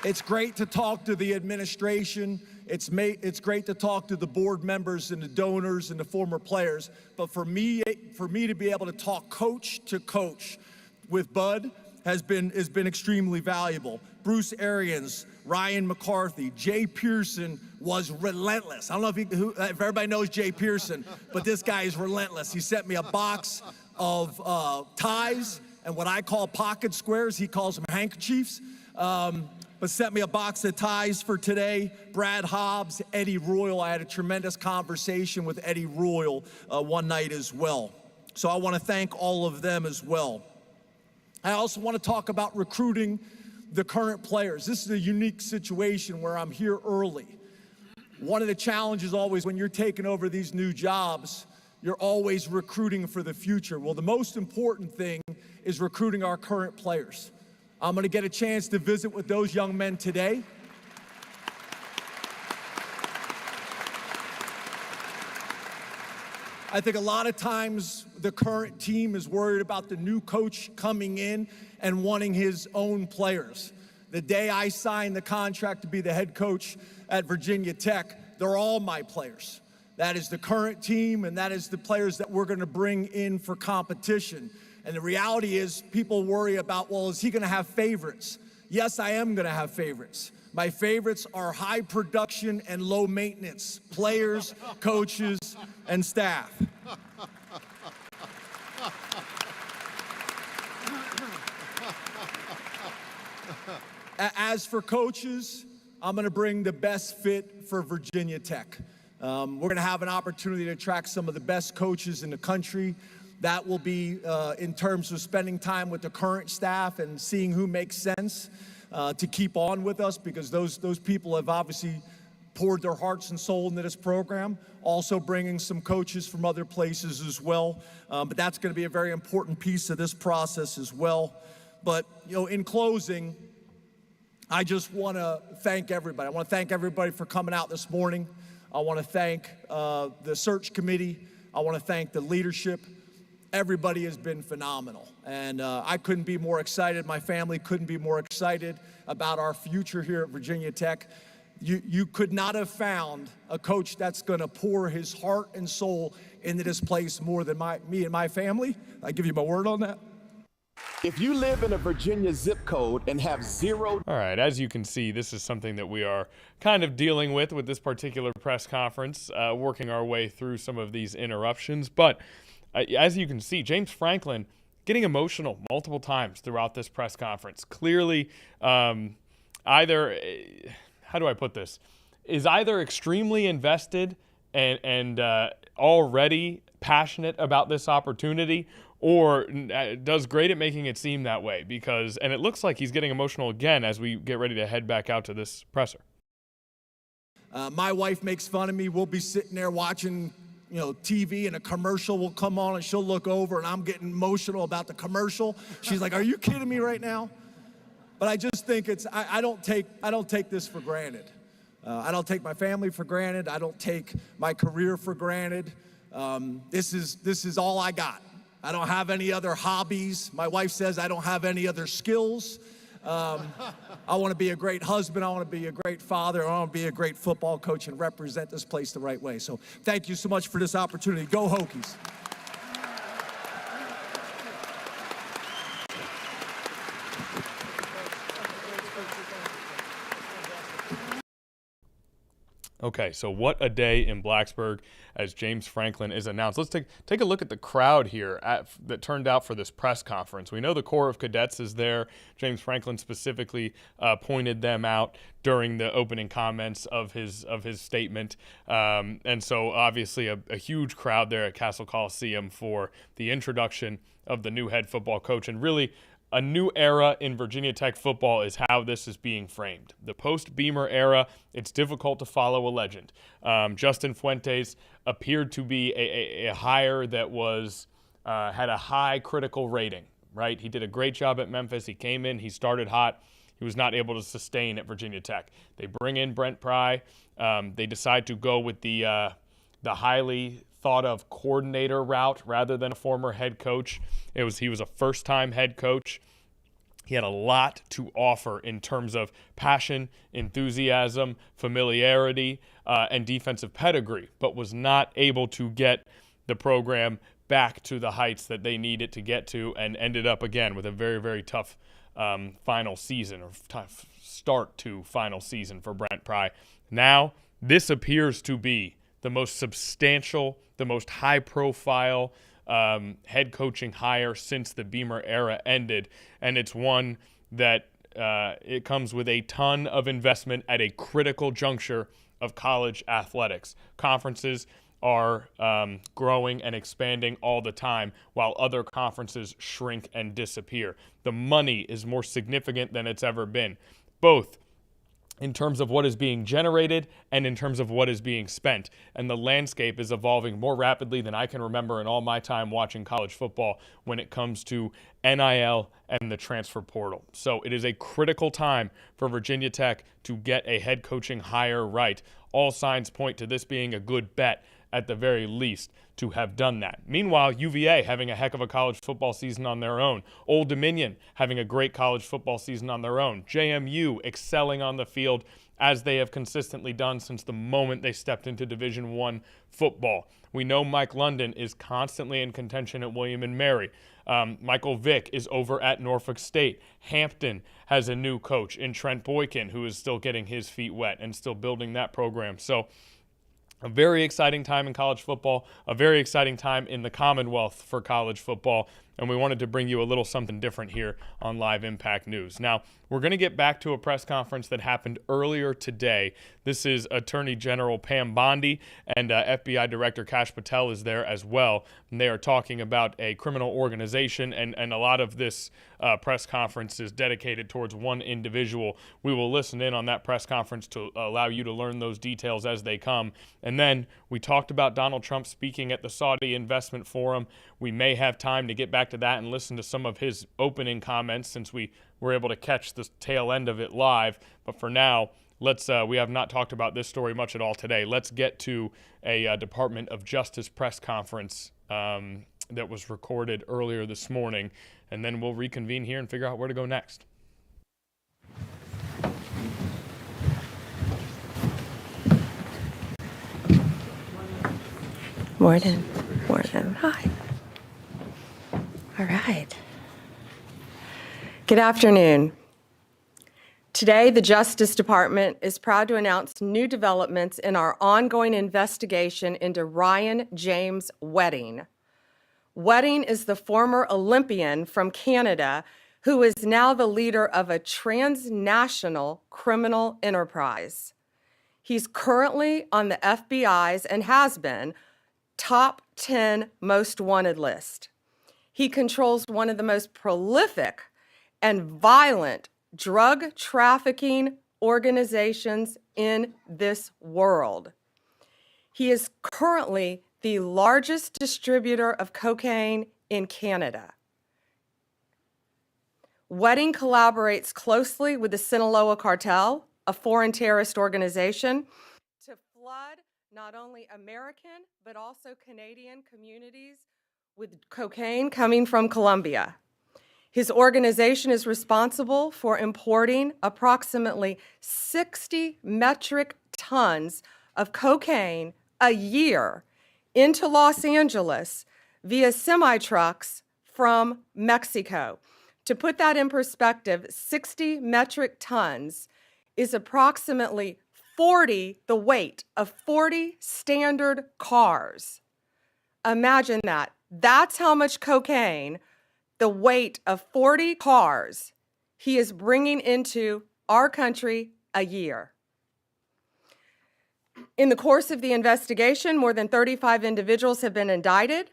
It's great to talk to the administration. It's great to talk to the board members and the donors and the former players. But for me to be able to talk coach to coach with Bud has been extremely valuable. Bruce Arians, Ryan McCarthy, Jay Pearson was relentless. I don't know if everybody knows Jay Pearson, but this guy is relentless. He sent me a box of ties and what I call pocket squares. He calls them handkerchiefs. But sent me a box of ties for today. Brad Hobbs, Eddie Royal. I had a tremendous conversation with Eddie Royal one night as well. So I want to thank all of them as well. I also want to talk about recruiting the current players. This is a unique situation where I'm here early. One of the challenges always when you're taking over these new jobs, you're always recruiting for the future. Well, the most important thing is recruiting our current players. I'm going to get a chance to visit with those young men today. I think a lot of times the current team is worried about the new coach coming in and wanting his own players. The day I signed the contract to be the head coach at Virginia Tech, they're all my players. That is the current team, and that is the players that we're going to bring in for competition. And the reality is people worry about, well, is he going to have favorites? Yes, I am going to have favorites. My favorites are high production and low maintenance players, coaches, and staff. As for coaches, I'm going to bring the best fit for Virginia Tech. We're going to have an opportunity to attract some of the best coaches in the country. That will be in terms of spending time with the current staff and seeing who makes sense to keep on with us, because those people have obviously poured their hearts and soul into this program. Also bringing some coaches from other places as well. But that's going to be a very important piece of this process as well. But, in closing, I just want to thank everybody. I want to thank everybody for coming out this morning. I want to thank the search committee. I want to thank the leadership. Everybody has been phenomenal. And I couldn't be more excited. My family couldn't be more excited about our future here at Virginia Tech. You could not have found a coach that's going to pour his heart and soul into this place more than me and my family. I give you my word on that. If you live in a Virginia zip code and have zero... All right, as you can see, this is something that we are kind of dealing with this particular press conference, working our way through some of these interruptions. But as you can see, James Franklin getting emotional multiple times throughout this press conference. Clearly, either... how do I put this? Is either extremely invested and already passionate about this opportunity, or does great at making it seem that way, and it looks like he's getting emotional again as we get ready to head back out to this presser. My wife makes fun of me. We'll be sitting there watching, TV, and a commercial will come on, and she'll look over, and I'm getting emotional about the commercial. She's like, "Are you kidding me right now?" But I just think I don't take this for granted. I don't take my family for granted. I don't take my career for granted. This is all I got. I don't have any other hobbies. My wife says I don't have any other skills. I want to be a great husband. I want to be a great father. I want to be a great football coach and represent this place the right way. So thank you so much for this opportunity. Go Hokies. Okay, so what a day in Blacksburg as James Franklin is announced. Let's take a look at the crowd here that turned out for this press conference. We know the Corps of Cadets is there. James Franklin specifically pointed them out during the opening comments of his statement. And so obviously a huge crowd there at Castle Coliseum for the introduction of the new head football coach, and really a new era in Virginia Tech football is how this is being framed. The post-Beamer era, it's difficult to follow a legend. Justin Fuentes appeared to be a hire that had a high critical rating, right? He did a great job at Memphis. He came in, he started hot. He was not able to sustain at Virginia Tech. They bring in Brent Pry. They decide to go with the highly thought of coordinator route rather than a former head coach. He was a first-time head coach. He had a lot to offer in terms of passion, enthusiasm, familiarity, and defensive pedigree, but was not able to get the program back to the heights that they needed to get to, and ended up again with a very, very tough final season, or tough start to final season for Brent Pry. Now, this appears to be the most substantial, the most high-profile head coaching hire since the Beamer era ended, and it's one that it comes with a ton of investment at a critical juncture of college athletics. Conferences are growing and expanding all the time, while other conferences shrink and disappear. The money is more significant than it's ever been, both in terms of what is being generated and in terms of what is being spent. And the landscape is evolving more rapidly than I can remember in all my time watching college football when it comes to NIL and the transfer portal. So it is a critical time for Virginia Tech to get a head coaching hire right. All signs point to this being a good bet at the very least to have done that. Meanwhile, UVA having a heck of a college football season on their own. Old Dominion having a great college football season on their own. JMU excelling on the field as they have consistently done since the moment they stepped into Division I football. We know Mike London is constantly in contention at William & Mary. Michael Vick is over at Norfolk State. Hampton has a new coach in Trent Boykin, who is still getting his feet wet and still building that program. So a very exciting time in college football, a very exciting time in the Commonwealth for college football, and we wanted to bring you a little something different here on Live Impact News. Now, we're going to get back to a press conference that happened earlier today. This is Attorney General Pam Bondi, and FBI Director Kash Patel is there as well. And they are talking about a criminal organization, and a lot of this press conference is dedicated towards one individual. We will listen in on that press conference to allow you to learn those details as they come. And then we talked about Donald Trump speaking at the Saudi Investment Forum. We may have time to get back to that and listen to some of his opening comments since we were able to catch the tail end of it live. But for now, we have not talked about this story much at all today. Let's get to a Department of Justice press conference that was recorded earlier this morning, and then we'll reconvene here and figure out where to go next. Morning. Hi. All right. Good afternoon. Today, the Justice Department is proud to announce new developments in our ongoing investigation into Ryan James Wedding. Wedding is the former Olympian from Canada who is now the leader of a transnational criminal enterprise. He's currently on the FBI's, and has been, top 10 most wanted list. He controls one of the most prolific and violent drug trafficking organizations in this world. He is currently the largest distributor of cocaine in Canada. Wedding collaborates closely with the Sinaloa cartel, a foreign terrorist organization, to flood not only American but also Canadian communities with cocaine coming from Colombia. His organization is responsible for importing approximately 60 metric tons of cocaine a year into Los Angeles via semi-trucks from Mexico. To put that in perspective, 60 metric tons is approximately the weight of 40 standard cars. Imagine that. That's how much cocaine, the weight of 40 cars, he is bringing into our country a year. In the course of the investigation, more than 35 individuals have been indicted.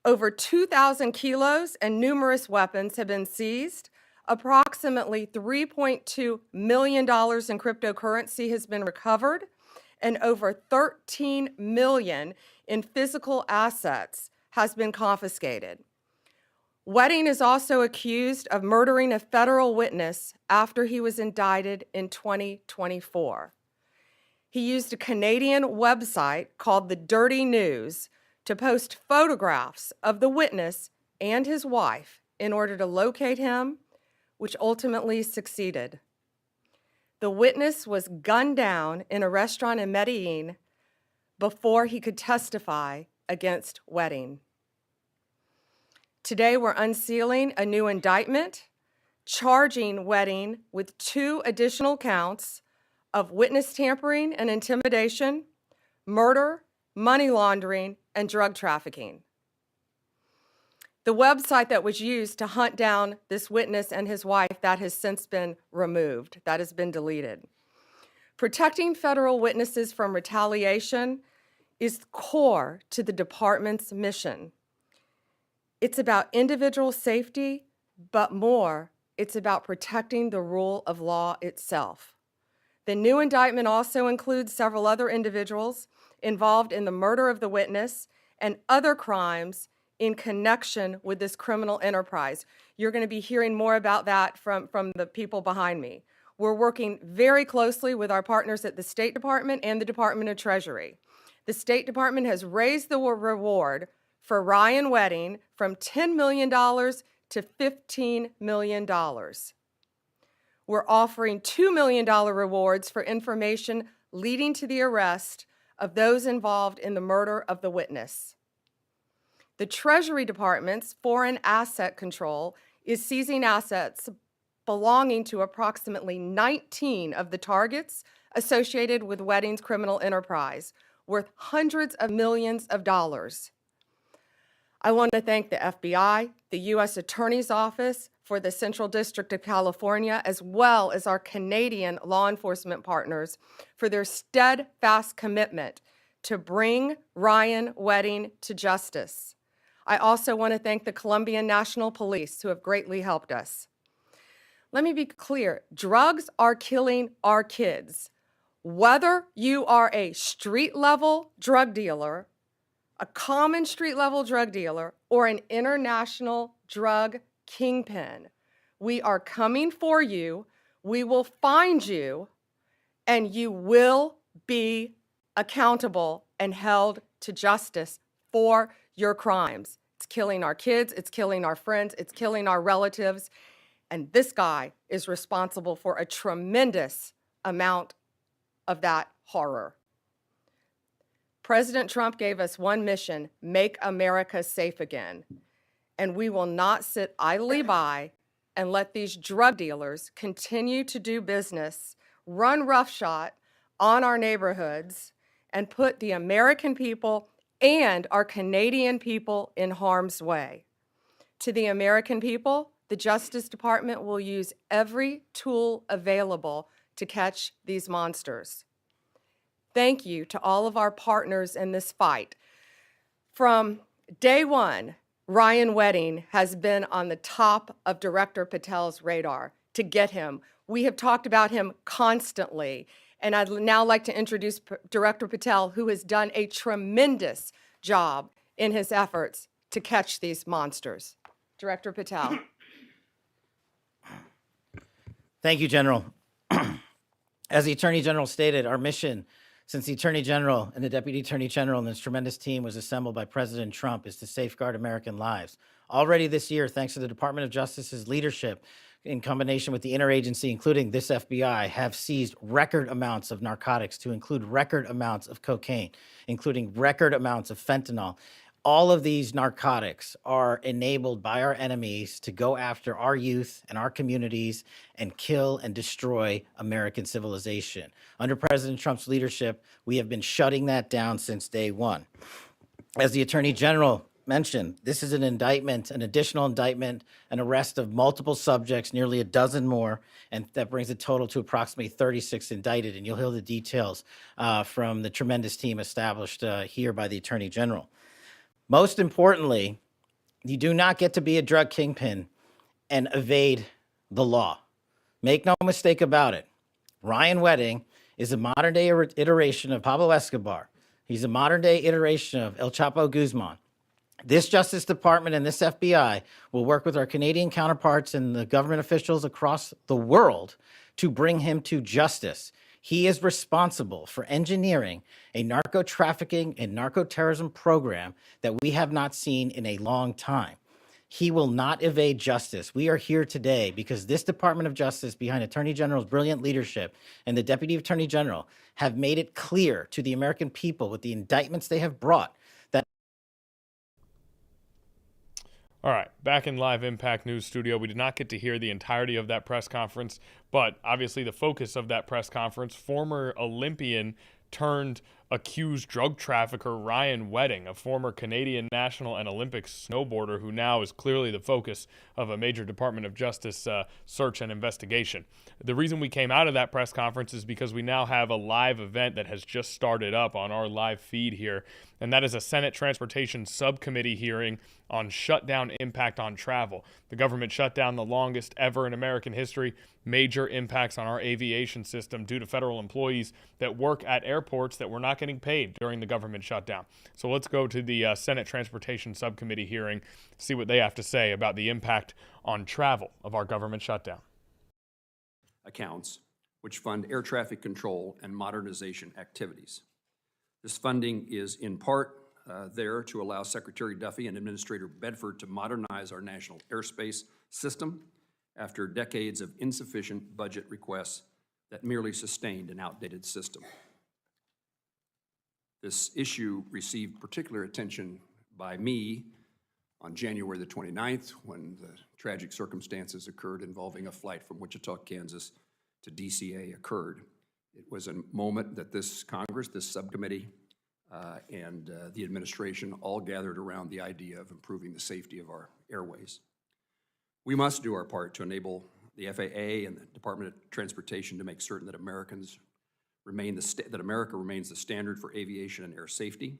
Over 2,000 kilos and numerous weapons have been seized. Approximately $3.2 million in cryptocurrency has been recovered, and over $13 million in physical assets has been confiscated. Wedding is also accused of murdering a federal witness after he was indicted in 2024. He used a Canadian website called The Dirty News to post photographs of the witness and his wife in order to locate him, which ultimately succeeded. The witness was gunned down in a restaurant in Medellin before he could testify against Wedding. Today, we're unsealing a new indictment, charging Wedding with 2 additional counts of witness tampering and intimidation, murder, money laundering, and drug trafficking. The website that was used to hunt down this witness and his wife, that has since been removed. That has been deleted. Protecting federal witnesses from retaliation is core to the department's mission. It's about individual safety, but more, it's about protecting the rule of law itself. The new indictment also includes several other individuals involved in the murder of the witness and other crimes in connection with this criminal enterprise. You're going to be hearing more about that from the people behind me. We're working very closely with our partners at the State Department and the Department of Treasury. The State Department has raised the reward for Ryan Wedding from $10 million to $15 million. We're offering $2 million rewards for information leading to the arrest of those involved in the murder of the witness. The Treasury Department's Foreign Asset Control is seizing assets belonging to approximately 19 of the targets associated with Wedding's criminal enterprise, worth hundreds of millions of dollars. I want to thank the FBI, the U.S. Attorney's Office for the Central District of California, as well as our Canadian law enforcement partners for their steadfast commitment to bring Ryan Wedding to justice. I also want to thank the Colombian National Police, who have greatly helped us. Let me be clear, drugs are killing our kids. Whether you are a street-level drug dealer, a common street-level drug dealer, or an international drug kingpin, we are coming for you, we will find you, and you will be accountable and held to justice for your crimes. It's killing our kids, it's killing our friends, it's killing our relatives, and this guy is responsible for a tremendous amount of that horror. President Trump gave us one mission: make America safe again. And we will not sit idly by and let these drug dealers continue to do business, run roughshod on our neighborhoods, and put the American people and our Canadian people in harm's way. To the American people, the Justice Department will use every tool available to catch these monsters. Thank you to all of our partners in this fight. From day one, Ryan Wedding has been on the top of Director Patel's radar to get him. We have talked about him constantly, and I'd now like to introduce Director Patel, who has done a tremendous job in his efforts to catch these monsters. Director Patel. Thank you, General. As the Attorney General stated, our mission since the Attorney General and the Deputy Attorney General and this tremendous team was assembled by President Trump is to safeguard American lives. Already this year, thanks to the Department of Justice's leadership, in combination with the interagency, including this FBI, have seized record amounts of narcotics, to include record amounts of cocaine, including record amounts of fentanyl. All of these narcotics are enabled by our enemies to go after our youth and our communities and kill and destroy American civilization. Under President Trump's leadership, we have been shutting that down since day one. As the Attorney General mentioned, this is an indictment, an additional indictment, an arrest of multiple subjects, nearly a dozen more, and that brings the total to approximately 36 indicted. And you'll hear the details from the tremendous team established here by the Attorney General. Most importantly, you do not get to be a drug kingpin and evade the law. Make no mistake about it. Ryan Wedding is a modern-day iteration of Pablo Escobar. He's a modern-day iteration of El Chapo Guzman. This Justice Department and this FBI will work with our Canadian counterparts and the government officials across the world to bring him to justice. He is responsible for engineering a narco-trafficking and narco-terrorism program that we have not seen in a long time. He will not evade justice. We are here today because this Department of Justice, behind Attorney General's brilliant leadership and the Deputy Attorney General, have made it clear to the American people with the indictments they have brought that. All right, back in live Impact News studio. We did not get to hear the entirety of that press conference, but obviously the focus of that press conference, former Olympian turned accused drug trafficker Ryan Wedding, a former Canadian national and Olympic snowboarder who now is clearly the focus of a major Department of Justice search and investigation. The reason we came out of that press conference is because we now have a live event that has just started up on our live feed here, and that is a Senate Transportation Subcommittee hearing on shutdown impact on travel. The government shutdown, the longest ever in American history, major impacts on our aviation system due to federal employees that work at airports that were not getting paid during the government shutdown. So let's go to the Senate Transportation Subcommittee hearing, see what they have to say about the impact on travel of our government shutdown. Accounts which fund air traffic control and modernization activities. This funding is in part there to allow Secretary Duffy and Administrator Bedford to modernize our national airspace system after decades of insufficient budget requests that merely sustained an outdated system. This issue received particular attention by me on January the 29th when the tragic circumstances occurred involving a flight from Wichita, Kansas to DCA occurred. It was a moment that this Congress, this subcommittee, and the administration all gathered around the idea of improving the safety of our airways. We must do our part to enable the FAA and the Department of Transportation to make certain that America remains the standard for aviation and air safety.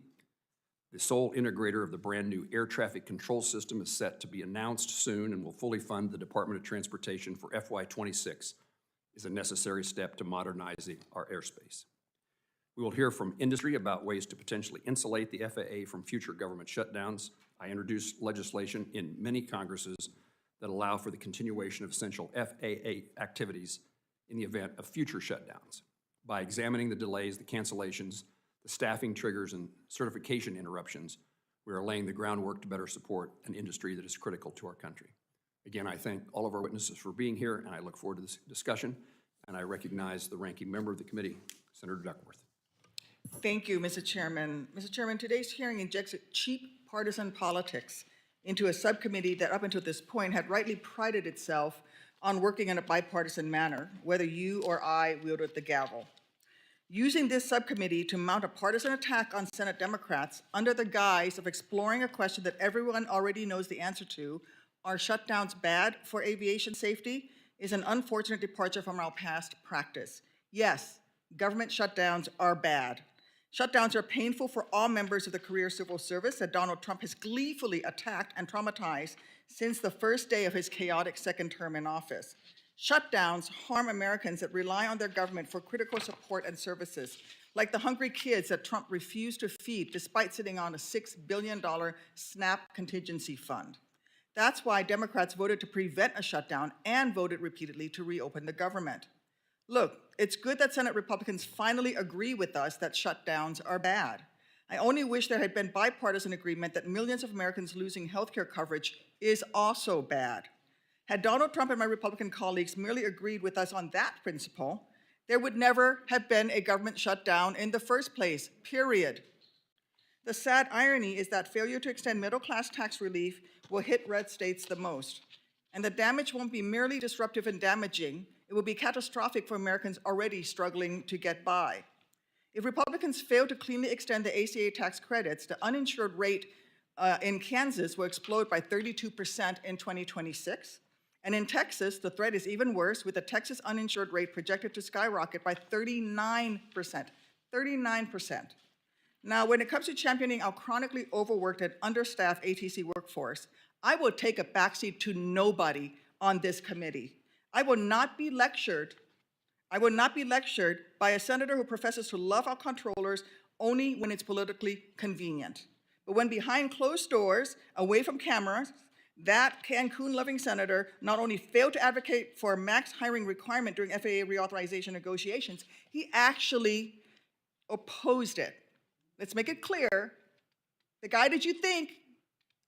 The sole integrator of the brand new air traffic control system is set to be announced soon and will fully fund the Department of Transportation for FY26 is a necessary step to modernizing our airspace. We will hear from industry about ways to potentially insulate the FAA from future government shutdowns. I introduced legislation in many Congresses that allow for the continuation of essential FAA activities in the event of future shutdowns. By examining the delays, the cancellations, the staffing triggers, and certification interruptions, we are laying the groundwork to better support an industry that is critical to our country. Again, I thank all of our witnesses for being here, and I look forward to this discussion, and I recognize the ranking member of the committee, Senator Duckworth. Thank you, Mr. Chairman. Mr. Chairman, today's hearing injects cheap partisan politics into a subcommittee that up until this point had rightly prided itself on working in a bipartisan manner, whether you or I wielded the gavel. Using this subcommittee to mount a partisan attack on Senate Democrats under the guise of exploring a question that everyone already knows the answer to, are shutdowns bad for aviation safety, is an unfortunate departure from our past practice. Yes, government shutdowns are bad. Shutdowns are painful for all members of the career civil service that Donald Trump has gleefully attacked and traumatized since the first day of his chaotic second term in office. Shutdowns harm Americans that rely on their government for critical support and services, like the hungry kids that Trump refused to feed despite sitting on a $6 billion SNAP contingency fund. That's why Democrats voted to prevent a shutdown and voted repeatedly to reopen the government. Look, it's good that Senate Republicans finally agree with us that shutdowns are bad. I only wish there had been bipartisan agreement that millions of Americans losing health care coverage is also bad. Had Donald Trump and my Republican colleagues merely agreed with us on that principle, there would never have been a government shutdown in the first place, period. The sad irony is that failure to extend middle-class tax relief will hit red states the most. And the damage won't be merely disruptive and damaging, it will be catastrophic for Americans already struggling to get by. If Republicans fail to cleanly extend the ACA tax credits, the uninsured rate in Kansas will explode by 32% in 2026. And in Texas, the threat is even worse, with the Texas uninsured rate projected to skyrocket by 39%. 39%. Now, when it comes to championing our chronically overworked and understaffed ATC workforce, I will take a backseat to nobody on this committee. I will not be lectured by a senator who professes to love our controllers only when it's politically convenient. But when behind closed doors, away from cameras, that Cancun-loving senator not only failed to advocate for a max hiring requirement during FAA reauthorization negotiations, he actually opposed it. Let's make it clear, the guy that you think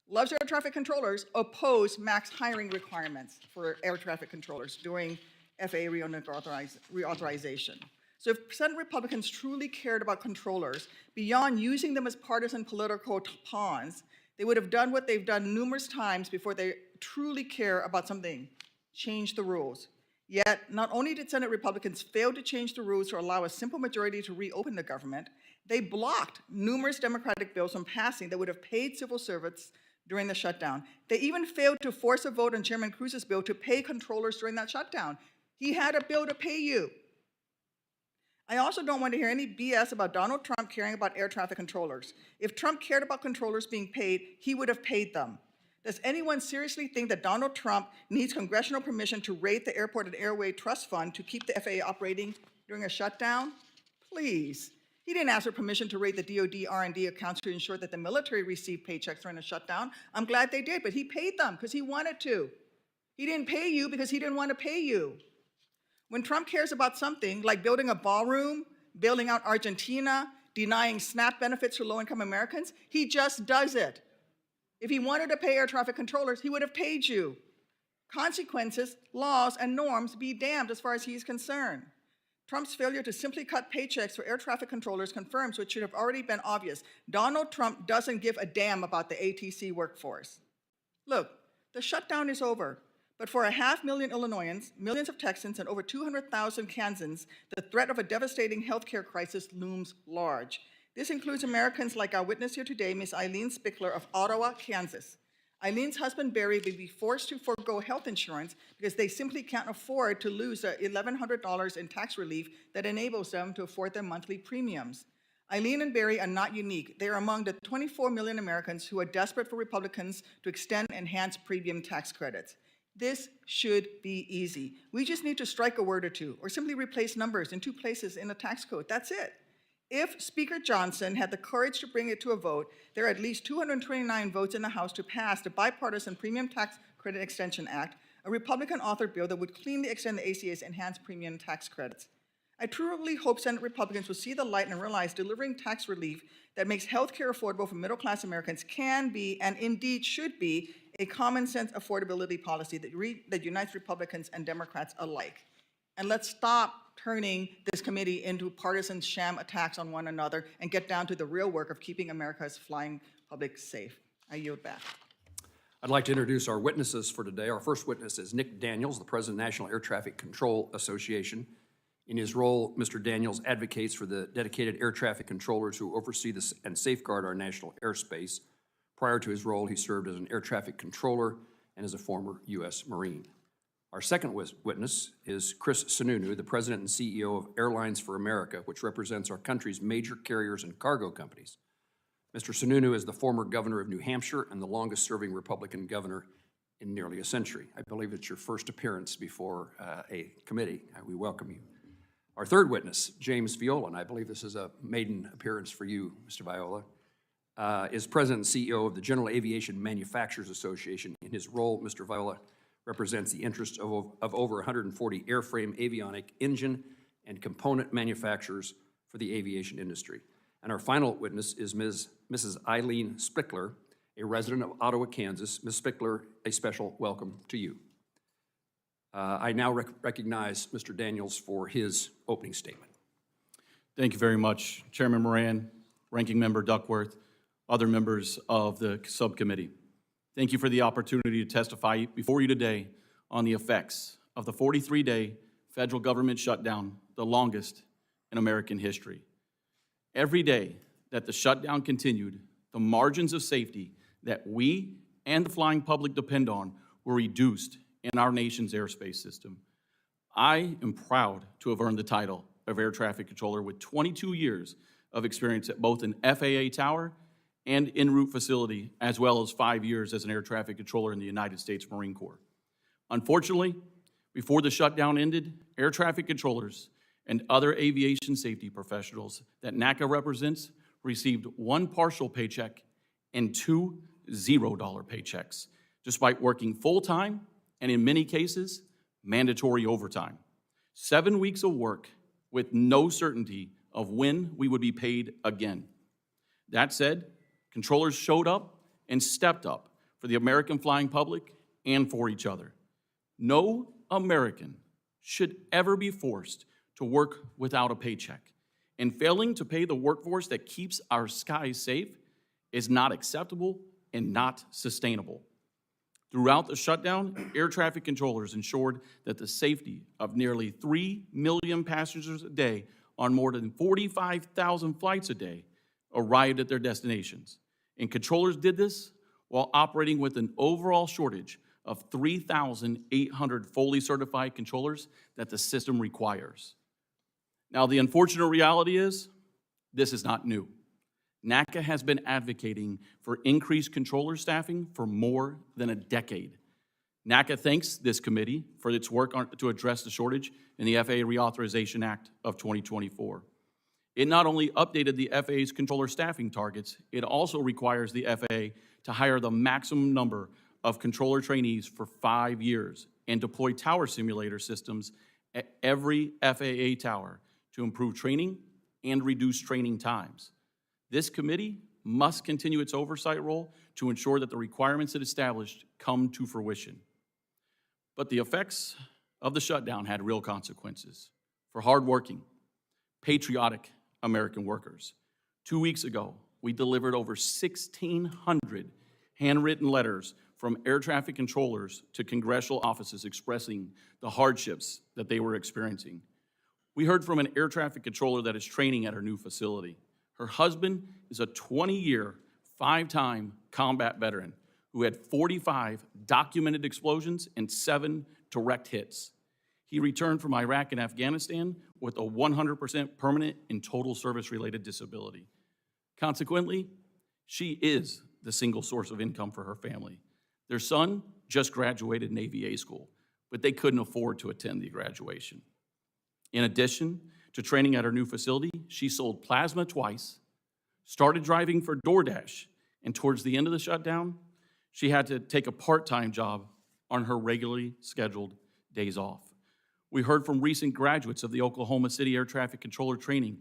loves air traffic controllers opposed max hiring requirements for air traffic controllers during FAA reauthorization. So if Senate Republicans truly cared about controllers, beyond using them as partisan political pawns, they would have done what they've done numerous times before they truly care about something: change the rules. Yet, not only did Senate Republicans fail to change the rules to allow a simple majority to reopen the government, they blocked numerous Democratic bills from passing that would have paid civil servants during the shutdown. They even failed to force a vote on Chairman Cruz's bill to pay controllers during that shutdown. He had a bill to pay you. I also don't want to hear any BS about Donald Trump caring about air traffic controllers. If Trump cared about controllers being paid, he would have paid them. Does anyone seriously think that Donald Trump needs congressional permission to raid the Airport and Airway Trust Fund to keep the FAA operating during a shutdown? Please. He didn't ask for permission to raid the DoD R&D accounts to ensure that the military received paychecks during a shutdown. I'm glad they did, but he paid them because he wanted to. He didn't pay you because he didn't want to pay you. When Trump cares about something like building a ballroom, bailing out Argentina, denying SNAP benefits to low-income Americans, he just does it. If he wanted to pay air traffic controllers, he would have paid you. Consequences, laws, and norms be damned as far as he's concerned. Trump's failure to simply cut paychecks for air traffic controllers confirms what should have already been obvious. Donald Trump doesn't give a damn about the ATC workforce. Look, the shutdown is over. But for 500,000 Illinoisans, millions of Texans, and over 200,000 Kansans, the threat of a devastating healthcare crisis looms large. This includes Americans like our witness here today, Ms. Eileen Spickler of Ottawa, Kansas. Eileen's husband, Barry, will be forced to forego health insurance because they simply can't afford to lose the $1,100 in tax relief that enables them to afford their monthly premiums. Eileen and Barry are not unique. They are among the 24 million Americans who are desperate for Republicans to extend enhanced premium tax credits. This should be easy. We just need to strike a word or two, or simply replace numbers in 2 places in the tax code. That's it. If Speaker Johnson had the courage to bring it to a vote, there are at least 229 votes in the House to pass the bipartisan Premium Tax Credit Extension Act, a Republican-authored bill that would cleanly extend the ACA's enhanced premium tax credits. I truly hope Senate Republicans will see the light and realize delivering tax relief that makes health care affordable for middle-class Americans can be, and indeed should be, a common-sense affordability policy that unites Republicans and Democrats alike. And let's stop turning this committee into partisan sham attacks on one another and get down to the real work of keeping America's flying public safe. I yield back. I'd like to introduce our witnesses for today. Our first witness is Nick Daniels, the President of the National Air Traffic Control Association. In his role, Mr. Daniels advocates for the dedicated air traffic controllers who oversee this and safeguard our national airspace. Prior to his role, he served as an air traffic controller and as a former U.S. Marine. Our second witness is Chris Sununu, the President and CEO of Airlines for America, which represents our country's major carriers and cargo companies. Mr. Sununu is the former governor of New Hampshire and the longest-serving Republican governor in nearly a century. I believe it's your first appearance before a committee. We welcome you. Our third witness, James Viola, and I believe this is a maiden appearance for you, Mr. Viola, is President and CEO of the General Aviation Manufacturers Association. In his role, Mr. Viola represents the interests of over 140 airframe, avionic, engine, and component manufacturers for the aviation industry. And our final witness is Mrs. Eileen Spickler, a resident of Ottawa, Kansas. Ms. Spickler, a special welcome to you. I now recognize Mr. Daniels for his opening statement. Thank you very much, Chairman Moran, Ranking Member Duckworth, other members of the subcommittee. Thank you for the opportunity to testify before you today on the effects of the 43-day federal government shutdown, the longest in American history. Every day that the shutdown continued, the margins of safety that we and the flying public depend on were reduced in our nation's airspace system. I am proud to have earned the title of air traffic controller with 22 years of experience at both an FAA tower and en route facility, as well as 5 years as an air traffic controller in the United States Marine Corps. Unfortunately, before the shutdown ended, air traffic controllers and other aviation safety professionals that NACA represents received 1 partial paycheck and 2 $0 paychecks, despite working full-time and in many cases, mandatory overtime. 7 weeks of work with no certainty of when we would be paid again. That said, controllers showed up and stepped up for the American flying public and for each other. No American should ever be forced to work without a paycheck, and failing to pay the workforce that keeps our skies safe is not acceptable and not sustainable. Throughout the shutdown, air traffic controllers ensured that the safety of nearly 3 million passengers a day on more than 45,000 flights a day arrived at their destinations. And controllers did this while operating with an overall shortage of 3,800 fully certified controllers that the system requires. Now, the unfortunate reality is, this is not new. NACA has been advocating for increased controller staffing for more than a decade. NACA thanks this committee for its work to address the shortage in the FAA Reauthorization Act of 2024. It not only updated the FAA's controller staffing targets, it also requires the FAA to hire the maximum number of controller trainees for 5 years and deploy tower simulator systems at every FAA tower to improve training and reduce training times. This committee must continue its oversight role to ensure that the requirements it established come to fruition. But the effects of the shutdown had real consequences for hardworking, patriotic American workers. 2 weeks ago, we delivered over 1,600 handwritten letters from air traffic controllers to congressional offices expressing the hardships that they were experiencing. We heard from an air traffic controller that is training at our new facility. Her husband is a 20-year, 5-time combat veteran who had 45 documented explosions and 7 direct hits. He returned from Iraq and Afghanistan with a 100% permanent and total service-related disability. Consequently, she is the single source of income for her family. Their son just graduated in AVA school, but they couldn't afford to attend the graduation. In addition to training at her new facility, she sold plasma twice, started driving for DoorDash, and towards the end of the shutdown, she had to take a part-time job on her regularly scheduled days off. We heard from recent graduates of the Oklahoma City Air Traffic Controller training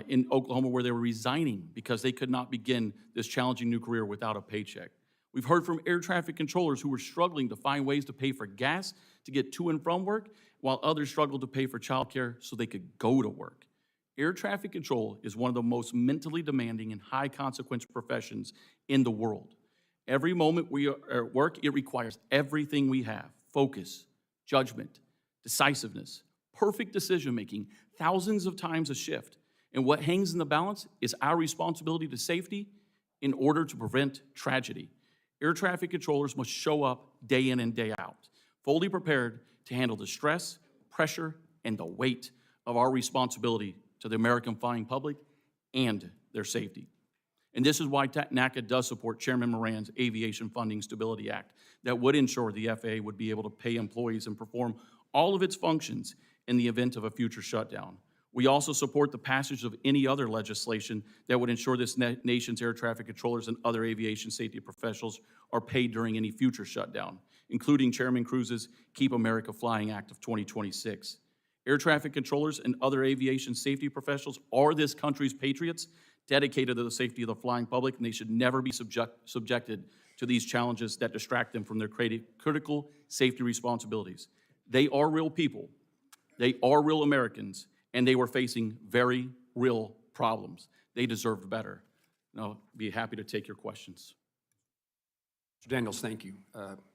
in Oklahoma where they were resigning because they could not begin this challenging new career without a paycheck. We've heard from air traffic controllers who were struggling to find ways to pay for gas to get to and from work, while others struggled to pay for childcare so they could go to work. Air traffic control is one of the most mentally demanding and high-consequence professions in the world. Every moment we are at work, it requires everything we have: focus, judgment, decisiveness, perfect decision-making, thousands of times a shift. And what hangs in the balance is our responsibility to safety in order to prevent tragedy. Air traffic controllers must show up day in and day out, fully prepared to handle the stress, pressure, and the weight of our responsibility to the American flying public and their safety. And this is why NACA does support Chairman Moran's Aviation Funding Stability Act that would ensure the FAA would be able to pay employees and perform all of its functions in the event of a future shutdown. We also support the passage of any other legislation that would ensure this nation's air traffic controllers and other aviation safety professionals are paid during any future shutdown, including Chairman Cruz's Keep America Flying Act of 2026. Air traffic controllers and other aviation safety professionals are this country's patriots, dedicated to the safety of the flying public, and they should never be subjected to these challenges that distract them from their critical safety responsibilities. They are real people, they are real Americans, and they were facing very real problems. They deserved better. And I'll be happy to take your questions. Mr. Daniels, thank you.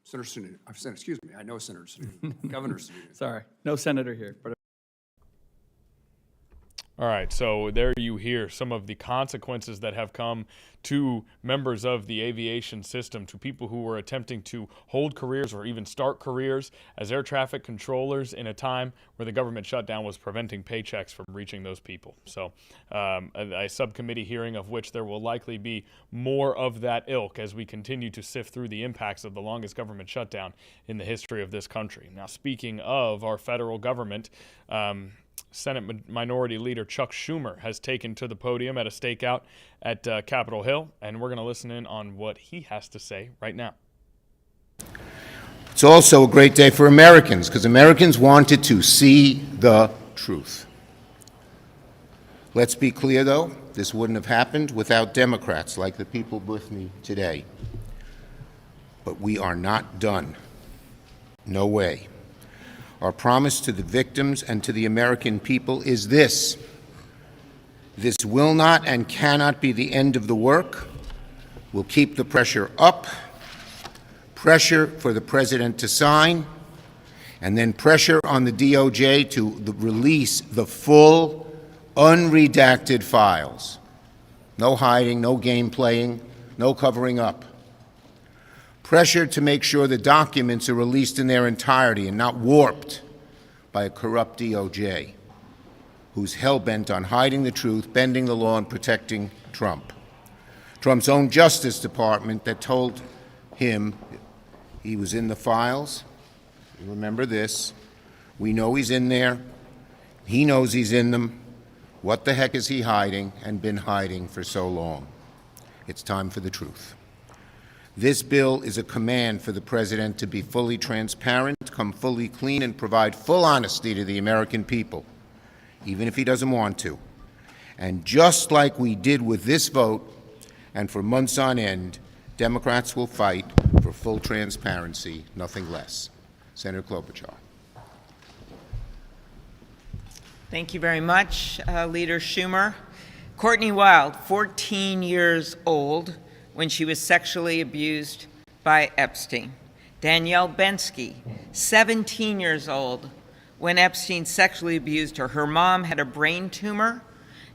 Senator Sununu, excuse me, I know Senator Sununu, Governor Sununu. Sorry, no senator here. But all right, so there you hear some of the consequences that have come to members of the aviation system, to people who were attempting to hold careers or even start careers as air traffic controllers in a time where the government shutdown was preventing paychecks from reaching those people. So a subcommittee hearing of which there will likely be more of that ilk as we continue to sift through the impacts of the longest government shutdown in the history of this country. Now, speaking of our federal government, Senate Minority Leader Chuck Schumer has taken to the podium at a stakeout at Capitol Hill, and we're going to listen in on what he has to say right now. It's also a great day for Americans, because Americans wanted to see the truth. Let's be clear, though, this wouldn't have happened without Democrats like the people with me today. But we are not done. No way. Our promise to the victims and to the American people is this: this will not and cannot be the end of the work. We'll keep the pressure up, pressure for the president to sign, and then pressure on the DOJ to release the full, unredacted files. No hiding, no game playing, no covering up. Pressure to make sure the documents are released in their entirety and not warped by a corrupt DOJ who's hell-bent on hiding the truth, bending the law, and protecting Trump. Trump's own Justice Department that told him he was in the files. Remember this. We know he's in there. He knows he's in them. What the heck is he hiding and been hiding for so long? It's time for the truth. This bill is a command for the president to be fully transparent, come fully clean, and provide full honesty to the American people, even if he doesn't want to. And just like we did with this vote, and for months on end, Democrats will fight for full transparency, nothing less. Senator Klobuchar. Thank you very much, Leader Schumer. Courtney Wild, 14 years old when she was sexually abused by Epstein. Danielle Bensky, 17 years old when Epstein sexually abused her. Her mom had a brain tumor.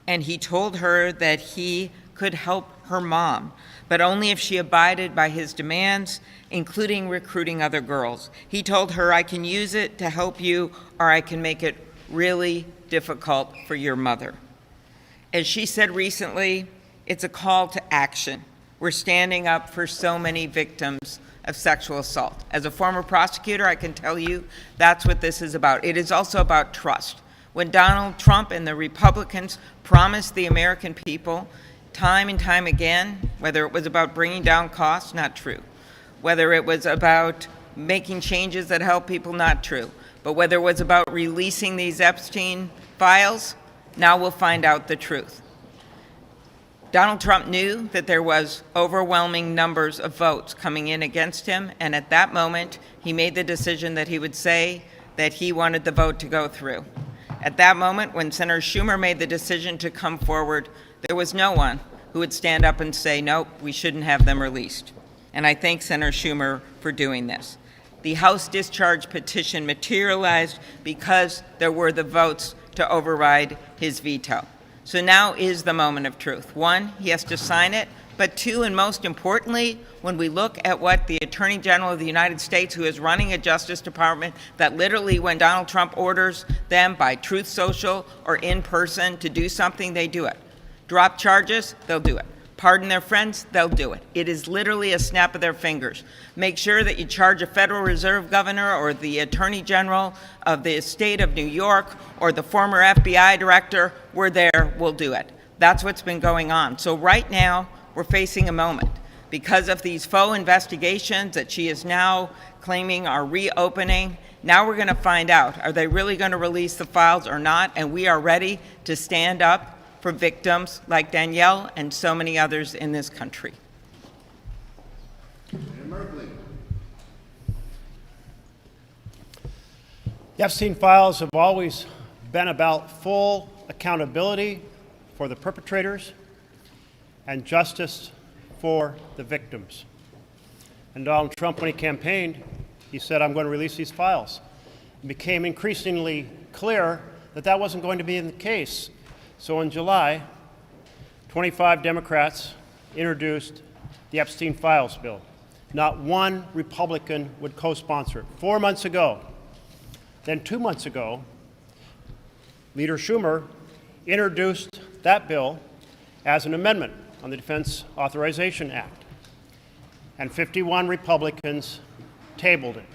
and he told her that he could help her mom, but only if she abided by his demands, including recruiting other girls. He told her, I can use it to help you, or I can make it really difficult for your mother. As she said recently, it's a call to action. We're standing up for so many victims of sexual assault. As a former prosecutor, I can tell you that's what this is about. It is also about trust. When Donald Trump and the Republicans promised the American people time and time again, whether it was about bringing down costs, not true. Whether it was about making changes that help people, not true. But whether it was about releasing these Epstein files, now we'll find out the truth. Donald Trump knew that there was overwhelming numbers of votes coming in against him, and at that moment, he made the decision that he would say that he wanted the vote to go through. At that moment, when Senator Schumer made the decision to come forward, there was no one who would stand up and say, nope, we shouldn't have them released. And I thank Senator Schumer for doing this. The House discharge petition materialized because there were the votes to override his veto. So now is the moment of truth. One, he has to sign it, but two, and most importantly, when we look at what the Attorney General of the United States, who is running a Justice Department that literally, when Donald Trump orders them by Truth Social or in person to do something, they do it. Drop charges, they'll do it. Pardon their friends, they'll do it. It is literally a snap of their fingers. Make sure that you charge a Federal Reserve governor or the Attorney General of the state of New York or the former FBI director, we're there, we'll do it. That's what's been going on. So right now, we're facing a moment. Because of these faux investigations that she is now claiming are reopening, now we're going to find out, are they really going to release the files or not? And we are ready to stand up for victims like Danielle and so many others in this country. The Epstein files have always been about full accountability for the perpetrators and justice for the victims. And Donald Trump, when he campaigned, he said, I'm going to release these files. It became increasingly clear that that wasn't going to be the case. So in July, 25 Democrats introduced the Epstein files bill. Not one Republican would co-sponsor it. 4 months ago, then 2 months ago, Leader Schumer introduced that bill as an amendment on the Defense Authorization Act. And 51 Republicans tabled it.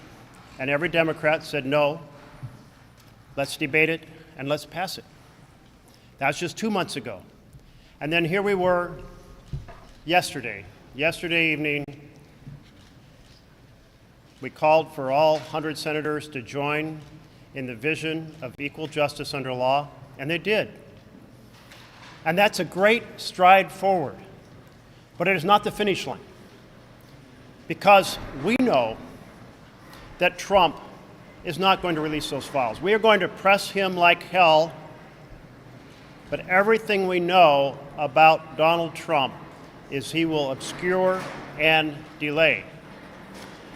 And every Democrat said, no, let's debate it and let's pass it. That's just 2 months ago. And then here we were yesterday evening, we called for all 100 senators to join in the vision of equal justice under law, and they did. And that's a great stride forward, but it is not the finish line. Because we know that Trump is not going to release those files. We are going to press him like hell. But everything we know about Donald Trump is he will obscure and delay.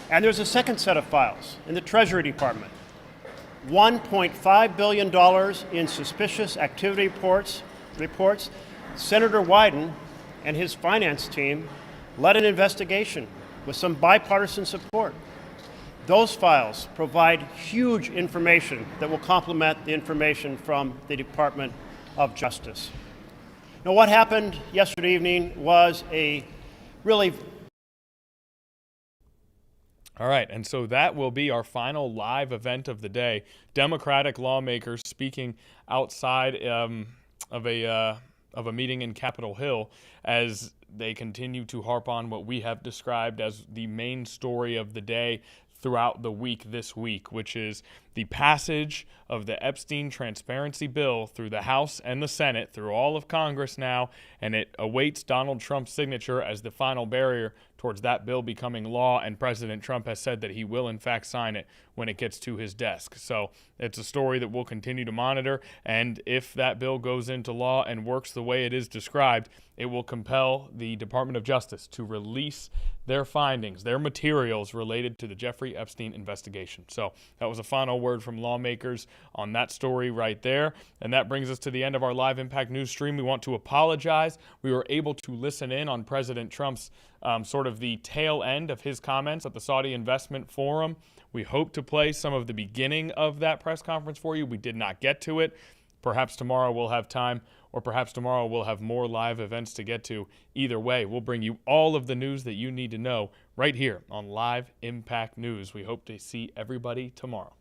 And there's a second set of files in the Treasury Department. $1.5 billion in suspicious activity reports. Senator Wyden and his finance team led an investigation with some bipartisan support. Those files provide huge information that will complement the information from the Department of Justice. Now, what happened yesterday evening was a really... All right, and so that will be our final live event of the day. Democratic lawmakers speaking outside of a meeting in Capitol Hill as they continue to harp on what we have described as the main story of the day throughout the week this week, which is the passage of the Epstein transparency bill through the House and the Senate, through all of Congress now, and it awaits Donald Trump's signature as the final barrier towards that bill becoming law, and President Trump has said that he will in fact sign it when it gets to his desk. So it's a story that we'll continue to monitor, and if that bill goes into law and works the way it is described, it will compel the Department of Justice to release their findings, their materials related to the Jeffrey Epstein investigation. So that was a final word from lawmakers on that story right there. And that brings us to the end of our Live Impact News stream. We want to apologize. We were able to listen in on President Trump's sort of the tail end of his comments at the Saudi Investment Forum. We hope to play some of the beginning of that press conference for you. We did not get to it. Perhaps tomorrow we'll have time, or perhaps tomorrow we'll have more live events to get to. Either way, we'll bring you all of the news that you need to know right here on Live Impact News. We hope to see everybody tomorrow.